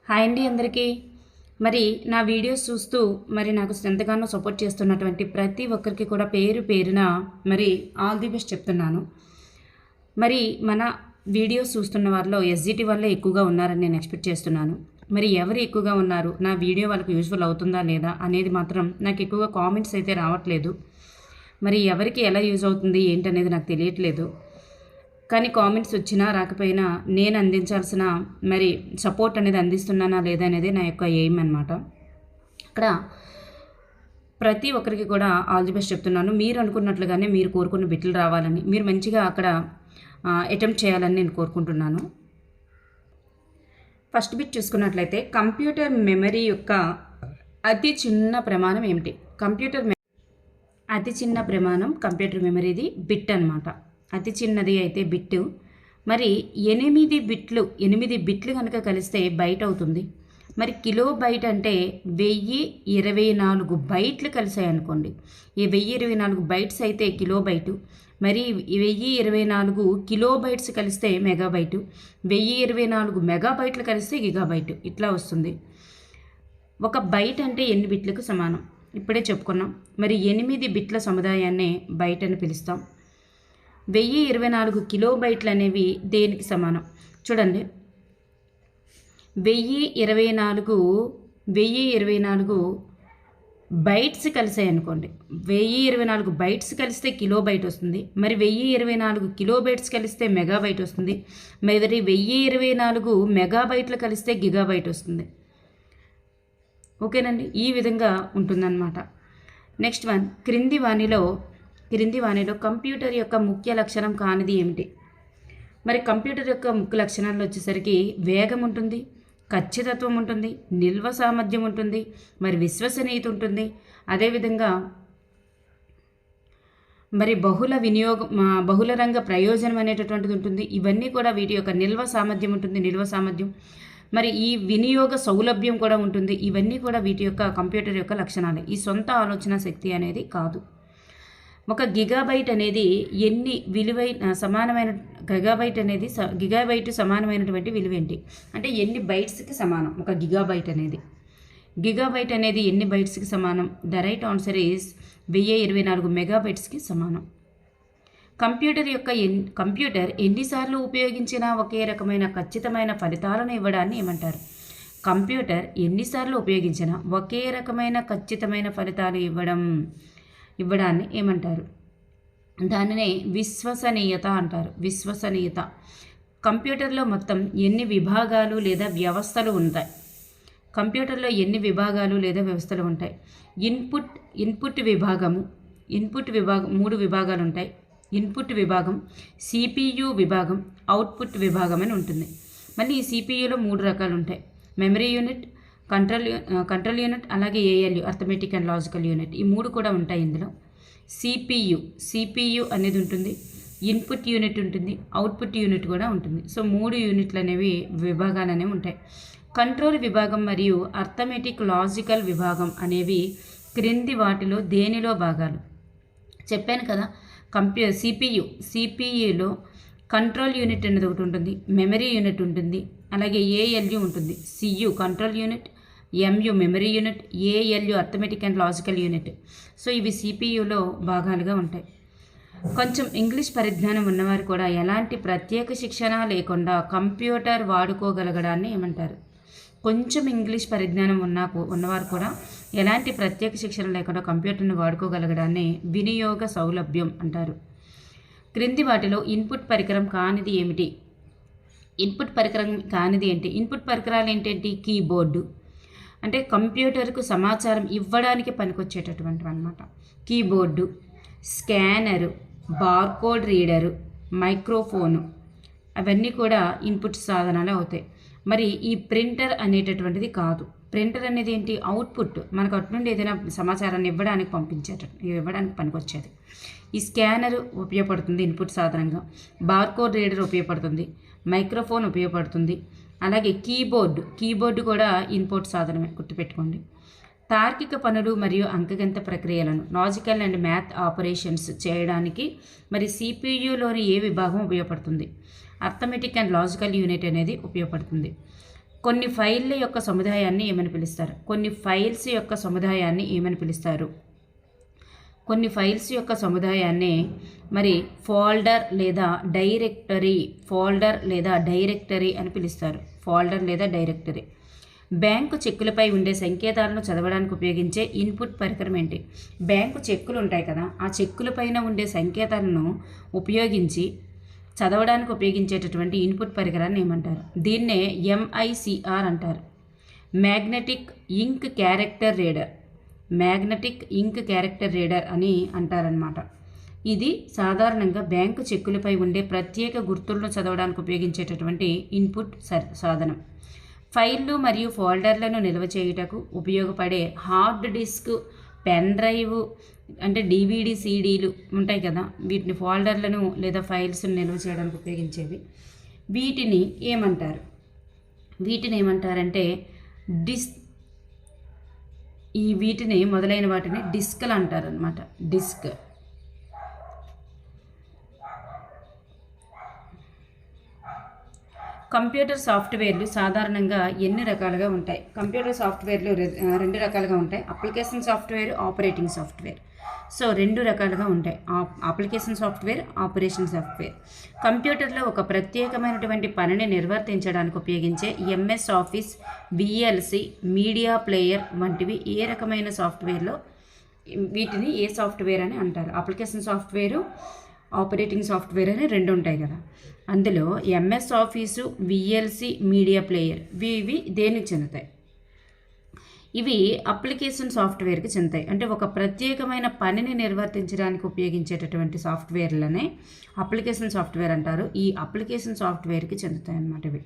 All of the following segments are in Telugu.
హాయ్ అండి అందరికీ. మరి నా వీడియోస్ చూస్తూ నాకు ఎంతగానో సపోర్ట్ చేస్తున్నటువంటి ప్రతి ఒక్కరికి కూడా పేరు పేరున ఆల్ ది బెస్ట్ చెప్తున్నాను. మన వీడియోస్ చూస్తున్న వారిలో ఎస్జిటి వల్లే ఎక్కువగా ఉన్నారని నేను ఎక్స్పెక్ట్ చేస్తున్నాను. ఎవరు ఎక్కువగా ఉన్నారు, నా వీడియో వాళ్ళకి యూజ్ఫుల్ అవుతుందా లేదా అనేది మాత్రం నాకు ఎక్కువగా కామెంట్స్ అయితే రావట్లేదు. ఎవరికి ఎలా యూజ్ అవుతుంది ఏంటనేది నాకు తెలియట్లేదు. కానీ కామెంట్స్ వచ్చినా రాకపోయినా నేను అందించాల్సిన సపోర్ట్ అనేది అందిస్తున్నానా లేదా అనేది నా యొక్క ఎయిమ్ అనమాట. అక్కడ ప్రతి ఒక్కరికి కూడా ఆల్ ది బెస్ట్ చెప్తున్నాను. మీరు అనుకున్నట్లుగానే మీరు కోరుకున్న బిట్లు రావాలని, మీరు మంచిగా అక్కడ అటెంప్ట్ చేయాలని నేను కోరుకుంటున్నాను. ఫస్ట్ బిట్ చూసుకున్నట్లయితే కంప్యూటర్ మెమరీ యొక్క అతి చిన్న ప్రమాణం ఏమిటి? అతి చిన్న ప్రమాణం కంప్యూటర్ మెమరీది బిట్ అనమాట. అతి చిన్నది అయితే బిట్టు. 8 బిట్లు కనుక కలిస్తే బైట్ అవుతుంది. కిలో బైట్ అంటే 1024 బైట్లు కలిసాయి అనుకోండి. ఈ 1024 బైట్స్ అయితే కిలో బైటు. 1024 కిలో బైట్స్ కలిస్తే మెగాబైటు. 1024 మెగాబైట్లు కలిస్తే గిగాబైటు. ఇట్లా వస్తుంది. ఒక బైట్ అంటే ఎన్ని బిట్లకు సమానం ఇప్పుడే చెప్పుకున్నాం. 8 బిట్ల సముదాయాన్నే బైట్ అని పిలుస్తాం. 1024 కిలో బైట్లు అనేవి దేనికి సమానం చూడండి. 1024 బైట్స్ కలిసాయి అనుకోండి. 1024 బైట్స్ కలిస్తే కిలో బైట్ వస్తుంది. 1024 కిలో బైట్స్ కలిస్తే మెగాబైట్ వస్తుంది. 1024 మెగాబైట్లు కలిస్తే గిగాబైట్ వస్తుంది. ఓకేనండి, ఈ విధంగా ఉంటుందన్నమాట. నెక్స్ట్ వన్, క్రింది వాణిలో కంప్యూటర్ యొక్క ముఖ్య లక్షణం కానిది ఏమిటి? కంప్యూటర్ యొక్క ముఖ్య లక్షణాలు వచ్చేసరికి వేగం ఉంటుంది, ఖచ్చితత్వం ఉంటుంది, నిల్వ సామర్థ్యం ఉంటుంది, విశ్వసనీయత ఉంటుంది. అదేవిధంగా బహుళ రంగ ప్రయోజనం అనేటటువంటిది ఉంటుంది. ఇవన్నీ కూడా వీటి యొక్క నిల్వ సామర్థ్యం ఉంటుంది. ఈ వినియోగ సౌలభ్యం కూడా ఉంటుంది. ఇవన్నీ కూడా వీటి యొక్క కంప్యూటర్ యొక్క లక్షణాలు. ఈ సొంత ఆలోచన శక్తి అనేది కాదు. ఒక గిగాబైట్ అనేది గిగాబైట్ సమానమైనటువంటి విలువ ఏంటి అంటే ఎన్ని బైట్స్కి సమానం ఒక గిగాబైట్ అనేది ఎన్ని బైట్స్కి సమానం? ద రైట్ ఆన్సర్ ఈజ్ 1024 మెగాబైట్స్కి సమానం. కంప్యూటర్ ఎన్నిసార్లు ఉపయోగించినా ఒకే రకమైన ఖచ్చితమైన ఫలితాలను ఇవ్వడాన్ని ఏమంటారు? కంప్యూటర్ ఎన్నిసార్లు ఉపయోగించినా ఒకే రకమైన ఖచ్చితమైన ఫలితాలు ఇవ్వడాన్ని ఏమంటారు? దానినే విశ్వసనీయత అంటారు. విశ్వసనీయత. కంప్యూటర్లో మొత్తం ఎన్ని విభాగాలు లేదా వ్యవస్థలు ఉంటాయి? కంప్యూటర్లో ఎన్ని విభాగాలు లేదా వ్యవస్థలు ఉంటాయి? ఇన్పుట్ విభాగం 3 విభాగాలు ఉంటాయి. ఇన్పుట్ విభాగం, సిపియు విభాగం, అవుట్పుట్ విభాగం అని ఉంటుంది. ఈ సిపియులో 3 రకాలు ఉంటాయి. మెమరీ యూనిట్, కంట్రోల్ యూనిట్, అలాగే ALU arithmetic and logical unit. ఈ 3 కూడా ఉంటాయి ఇందులో. సిపియు అనేది ఉంటుంది, ఇన్పుట్ యూనిట్ ఉంటుంది, అవుట్పుట్ యూనిట్ కూడా ఉంటుంది. సో 3 యూనిట్లు విభాగాలు అనేవి ఉంటాయి. కంట్రోల్ విభాగం మరియు అర్థమెటిక్ లాజికల్ విభాగం అనేవి క్రింది వాటిలో దేనిలో భాగాలు? చెప్పాను కదా, సిపియులో కంట్రోల్ యూనిట్ అనేది ఒకటి ఉంటుంది, మెమరీ యూనిట్ ఉంటుంది, అలాగే ఏఎల్యు ఉంటుంది. CU control unit, MU memory unit, ALU arithmetic and logical unit. So ఇవి సిపియులో భాగాలుగా ఉంటాయి. కొంచెం ఇంగ్లీష్ పరిజ్ఞానం ఉన్నవారు కూడా ఎలాంటి ప్రత్యేక శిక్షణ లేకుండా కంప్యూటర్ వాడుకోగలగడాన్ని ఏమంటారు? కొంచెం ఇంగ్లీష్ పరిజ్ఞానం ఉన్నవారు కూడా ఎలాంటి ప్రత్యేక శిక్షణ లేకుండా కంప్యూటర్ని వాడుకోగలగడాన్ని వినియోగ సౌలభ్యం అంటారు. క్రింది వాటిలో ఇన్పుట్ పరికరం కానిది ఏమిటి? ఇన్పుట్ పరికరం కానిది ఏంటి? ఇన్పుట్ పరికరాలు ఏంటంటే కీబోర్డు, అంటే కంప్యూటర్కు సమాచారం ఇవ్వడానికి పనికొచ్చేటటువంటివి అన్నమాట. Keyboard, scanner, barcode reader, microphone, అవన్నీ కూడా ఇన్పుట్ సాధనాలు అవుతాయి. ఈ ప్రింటర్ అనేటటువంటిది కాదు. ప్రింటర్ అనేది ఏంటి? అవుట్పుట్, మనకు అటు నుండి ఏదైనా సమాచారాన్ని ఇవ్వడానికి పనికొచ్చేది. ఈ స్కానర్ ఉపయోగపడుతుంది ఇన్పుట్ సాధనంగా, బార్కోడ్ రీడర్ ఉపయోగపడుతుంది, మైక్రోఫోన్ ఉపయోగపడుతుంది, అలాగే కీబోర్డు కూడా ఇన్పుట్ సాధనమే, గుర్తుపెట్టుకోండి. తార్కిక పనులు మరియు అంకగణిత ప్రక్రియలను, లాజికల్ అండ్ మ్యాథ్ ఆపరేషన్స్ చేయడానికి సిపియులోని ఏ విభాగం ఉపయోగపడుతుంది? అర్థమెటిక్ అండ్ లాజికల్ యూనిట్ అనేది ఉపయోగపడుతుంది. కొన్ని ఫైళ్ళ యొక్క సముదాయాన్ని ఏమని పిలుస్తారు? కొన్ని ఫైల్స్ యొక్క సముదాయాన్ని ఏమని పిలుస్తారు? కొన్ని ఫైల్స్ యొక్క సముదాయాన్ని మరి ఫోల్డర్ లేదా డైరెక్టరీ అని పిలుస్తారు. ఫోల్డర్ లేదా డైరెక్టరీ. బ్యాంకు చెక్కులపై ఉండే సంకేతాలను చదవడానికి ఉపయోగించే ఇన్పుట్ పరికరం ఏంటి? బ్యాంకు చెక్కులు ఉంటాయి కదా, ఆ చెక్కులపైన ఉండే సంకేతాలను ఉపయోగించి చదవడానికి ఉపయోగించేటటువంటి ఇన్పుట్ పరికరాన్ని ఏమంటారు? దీన్నే MICR అంటారు. మ్యాగ్నెటిక్ ఇంక్ క్యారెక్టర్ రీడర్ అని అంటారనమాట. ఇది సాధారణంగా బ్యాంకు చెక్కులపై ఉండే ప్రత్యేక గుర్తులను చదవడానికి ఉపయోగించేటటువంటి ఇన్పుట్ సాధనం. ఫైళ్ళు మరియు ఫోల్డర్లను నిల్వ చేయుటకు ఉపయోగపడే హార్డ్ డిస్క్, పెన్ డ్రైవ్ అంటే DVD CDలు ఉంటాయి కదా, వీటిని ఫోల్డర్లను లేదా ఫైల్స్ను నిల్వ చేయడానికి ఉపయోగించేవి. వీటిని ఏమంటారంటే వీటిని మొదలైన వాటిని డిస్క్లు అంటారనమాట. డిస్క్. కంప్యూటర్ సాఫ్ట్వేర్లు సాధారణంగా ఎన్ని రకాలుగా ఉంటాయి? కంప్యూటర్ సాఫ్ట్వేర్లు రెండు రకాలుగా ఉంటాయి. Application software, operating software. So 2 రకాలుగా ఉంటాయి, అప్లికేషన్ సాఫ్ట్వేర్, ఆపరేషన్ సాఫ్ట్వేర్. కంప్యూటర్లో ఒక ప్రత్యేకమైనటువంటి పనిని నిర్వర్తించడానికి ఉపయోగించే MS office, VLC, media player వంటివి ఏ రకమైన సాఫ్ట్వేర్లో వీటిని ఏ సాఫ్ట్వేర్ అని అంటారు? అప్లికేషన్ సాఫ్ట్వేరు, ఆపరేటింగ్ సాఫ్ట్వేర్ అని 2 ఉంటాయి కదా. అందులో MS office, VLC, media player ఇవి దేనికి చెందుతాయి? ఇవి అప్లికేషన్ సాఫ్ట్వేర్కి చెందుతాయి. అంటే ఒక ప్రత్యేకమైన పనిని నిర్వర్తించడానికి ఉపయోగించేటటువంటి సాఫ్ట్వేర్లనే అప్లికేషన్ సాఫ్ట్వేర్ అంటారు. ఈ అప్లికేషన్ సాఫ్ట్వేర్కి చెందుతాయి అన్నమాట. ఇవి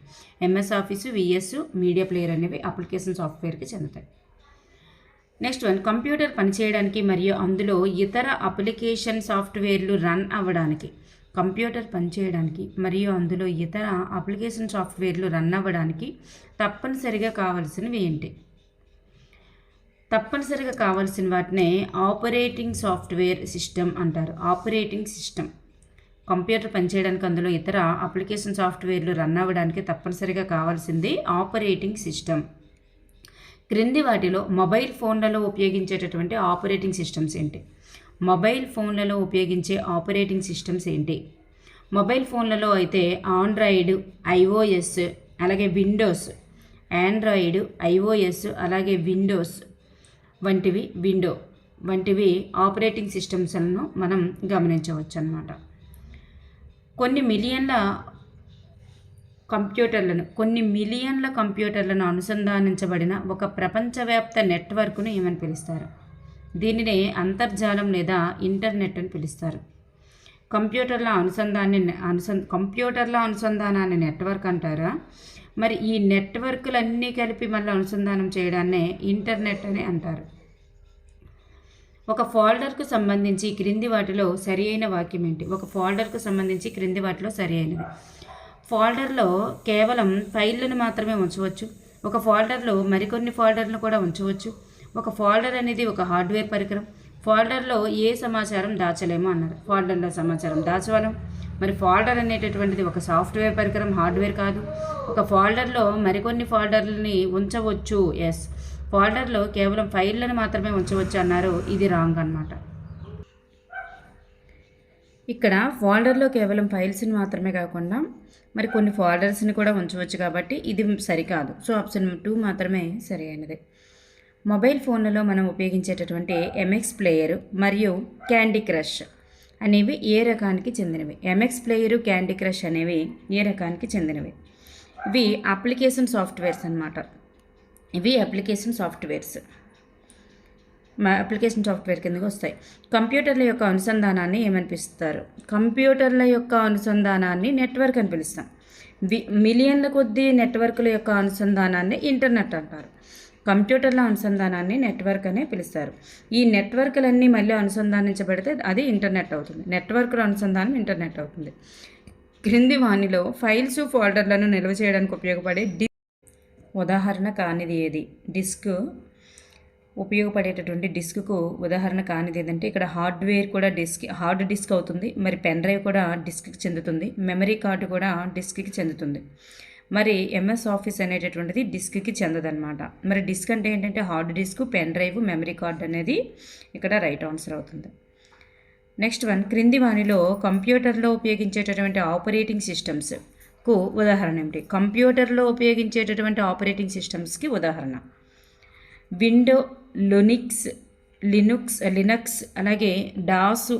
MS office, VS, media player అనేవి అప్లికేషన్ సాఫ్ట్వేర్కి చెందుతాయి. నెక్స్ట్ వన్, కంప్యూటర్ పనిచేయడానికి మరియు అందులో ఇతర అప్లికేషన్ సాఫ్ట్వేర్లు రన్ అవ్వడానికి. కంప్యూటర్ పనిచేయడానికి మరియు అందులో ఇతర అప్లికేషన్ సాఫ్ట్వేర్లు రన్ అవ్వడానికి తప్పనిసరిగా కావాల్సినవి ఏంటి? తప్పనిసరిగా కావాల్సిన వాటినే ఆపరేటింగ్ సాఫ్ట్వేర్ సిస్టమ్ అంటారు. Operating system. కంప్యూటర్ పనిచేయడానికి అందులో ఇతర అప్లికేషన్ సాఫ్ట్వేర్లు రన్ అవ్వడానికి తప్పనిసరిగా కావాల్సింది ఆపరేటింగ్ సిస్టమ్. క్రింది వాటిలో మొబైల్ ఫోన్లలో ఉపయోగించేటటువంటి ఆపరేటింగ్ సిస్టమ్స్ ఏంటి? మొబైల్ ఫోన్లలో ఉపయోగించే ఆపరేటింగ్ సిస్టమ్స్ ఏంటి? మొబైల్ ఫోన్లలో అయితే ఆండ్రాయిడ్, iOS, అలాగే విండోస్. ఆండ్రాయిడ్, iOS, అలాగే విండోస్ వంటివి ఆపరేటింగ్ సిస్టమ్స్లను మనం గమనించవచ్చు అన్నమాట. కొన్ని మిలియన్ల కంప్యూటర్లను అనుసంధానించబడిన ఒక ప్రపంచవ్యాప్త నెట్వర్క్ను ఏమని పిలుస్తారు? దీనినే అంతర్జాలం లేదా ఇంటర్నెట్ అని పిలుస్తారు. కంప్యూటర్ల అనుసంధానాన్ని నెట్వర్క్ అంటారా? మరి ఈ నెట్వర్క్లన్నీ కలిపి మళ్ళీ అనుసంధానం చేయడాన్నే ఇంటర్నెట్ అని అంటారు. ఒక ఫోల్డర్కు సంబంధించి క్రింది వాటిలో సరి అయిన వాక్యం ఏంటి? ఒక ఫోల్డర్కు సంబంధించి క్రింది వాటిలో సరి అయినది. ఫోల్డర్లో కేవలం ఫైళ్ళను మాత్రమే ఉంచవచ్చు. ఒక ఫోల్డర్లో మరికొన్ని ఫోల్డర్లను కూడా ఉంచవచ్చు. ఒక ఫోల్డర్ అనేది ఒక హార్డ్వేర్ పరికరం. ఫోల్డర్లో ఏ సమాచారం దాచలేము అన్నారు. ఫోల్డర్లో సమాచారం దాచవలం. మరి ఫోల్డర్ అనేటటువంటిది ఒక సాఫ్ట్వేర్ పరికరం, హార్డ్వేర్ కాదు. ఒక ఫోల్డర్లో మరికొన్ని ఫోల్డర్లని ఉంచవచ్చు. ఎస్, ఫోల్డర్లో కేవలం ఫైళ్ళను మాత్రమే ఉంచవచ్చు అన్నారు. ఇది రాంగ్ అన్నమాట. ఇక్కడ ఫోల్డర్లో కేవలం ఫైల్స్ని మాత్రమే కాకుండా మరి కొన్ని ఫోల్డర్స్ని కూడా ఉంచవచ్చు కాబట్టి ఇది సరికాదు. సో ఆప్షన్ 2 మాత్రమే సరి అయినది. మొబైల్ ఫోన్లలో మనం ఉపయోగించేటటువంటి MX ప్లేయర్ మరియు క్యాండీ క్రష్ అనేవి ఏ రకానికి చెందినవి? MX ప్లేయరు, క్యాండీ క్రష్ అనేవి ఏ రకానికి చెందినవి? ఇవి అప్లికేషన్ సాఫ్ట్వేర్స్ అన్నమాట. ఇవి అప్లికేషన్ సాఫ్ట్వేర్ కిందకి వస్తాయి. కంప్యూటర్ల యొక్క అనుసంధానాన్ని ఏమని పిలుస్తారు? కంప్యూటర్ల యొక్క అనుసంధానాన్ని నెట్వర్క్ అని పిలుస్తాం. మిలియన్ల కొద్దీ నెట్వర్క్ల యొక్క అనుసంధానాన్ని ఇంటర్నెట్ అంటారు. కంప్యూటర్ల అనుసంధానాన్ని నెట్వర్క్ అనే పిలుస్తారు. ఈ నెట్వర్క్లన్నీ మళ్ళీ అనుసంధానించబడితే అది ఇంటర్నెట్ అవుతుంది. నెట్వర్క్ల అనుసంధానం ఇంటర్నెట్ అవుతుంది. క్రింది వానిలో ఫైల్స్, ఫోల్డర్లను నిల్వ చేయడానికి ఉపయోగపడే ఉదాహరణ కానిది ఏది? ఉపయోగపడేటటువంటి డిస్క్కు ఉదాహరణ కానిది ఏదంటే ఇక్కడ హార్డ్వేర్ కూడా హార్డ్ డిస్క్ అవుతుంది. మరి పెన్ డ్రైవ్ కూడా డిస్క్కి చెందుతుంది. మెమరీ కార్డు కూడా డిస్క్కి చెందుతుంది. మరి ఎంఎస్ ఆఫీస్ అనేటటువంటిది డిస్క్కి చెందదనమాట. మరి డిస్క్ అంటే ఏంటంటే hard disk, pen drive, memory card అనేది ఇక్కడ రైట్ ఆన్సర్ అవుతుంది. నెక్స్ట్ వన్, క్రింది వానిలో కంప్యూటర్లో ఉపయోగించేటటువంటి ఆపరేటింగ్ సిస్టమ్స్కు ఉదాహరణ ఏమిటి? కంప్యూటర్లో ఉపయోగించేటటువంటి ఆపరేటింగ్ సిస్టమ్స్కి ఉదాహరణ విండో, లినక్స్ అలాగే డాస్,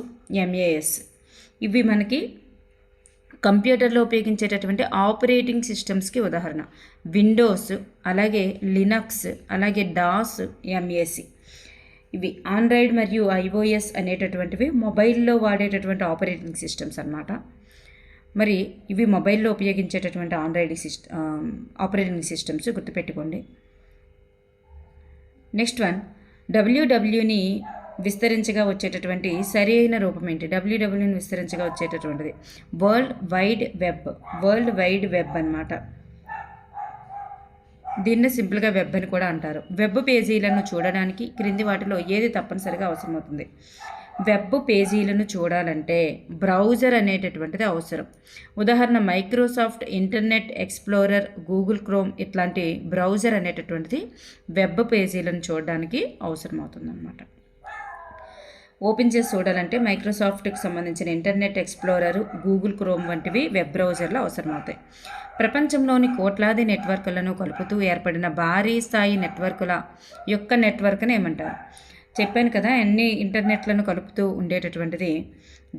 ఎంఏఎస్. ఇవి మనకి కంప్యూటర్లో ఉపయోగించేటటువంటి ఆపరేటింగ్ సిస్టమ్స్కి ఉదాహరణ. విండోస్, అలాగే లినక్స్, అలాగే డాస్, ఎంఏసి. ఇవి ఆండ్రాయిడ్ మరియు ఐఓఎస్ అనేటటువంటివి మొబైల్లో వాడేటటువంటి ఆపరేటింగ్ సిస్టమ్స్ అన్నమాట. మరి ఇవి మొబైల్లో ఉపయోగించేటటువంటి ఆపరేటింగ్ సిస్టమ్స్ గుర్తుపెట్టుకోండి. నెక్స్ట్ వన్, డబ్ల్యూడబ్ల్యూని విస్తరించగా వచ్చేటటువంటి సరి అయిన రూపం ఏంటి? డబ్ల్యూడబ్ల్యూని విస్తరించగా వచ్చేటటువంటిది వరల్డ్ వైడ్ వెబ్ అన్నమాట. దీన్ని సింపుల్గా వెబ్ అని కూడా అంటారు. వెబ్ పేజీలను చూడడానికి క్రింది వాటిలో ఏది తప్పనిసరిగా అవసరమవుతుంది? వెబ్ పేజీలను చూడాలంటే బ్రౌజర్ అనేటటువంటిది అవసరం. ఉదాహరణ Microsoft internet explorer, Google chrome ఇట్లాంటి బ్రౌజర్ అనేటటువంటిది వెబ్ పేజీలను చూడడానికి అవసరం అవుతుంది అన్నమాట. ఓపెన్ చేసి చూడాలంటే మైక్రోసాఫ్ట్కి సంబంధించిన ఇంటర్నెట్ ఎక్స్ప్లోరర్, గూగుల్ క్రోమ్ వంటివి వెబ్ బ్రౌజర్లు అవసరమవుతాయి. ప్రపంచంలోని కోట్లాది నెట్వర్క్లను కలుపుతూ ఏర్పడిన భారీ స్థాయి నెట్వర్క్ల యొక్క నెట్వర్క్ని ఏమంటారు? చెప్పాను కదా, అన్ని ఇంటర్నెట్లను కలుపుతూ ఉండేటటువంటిది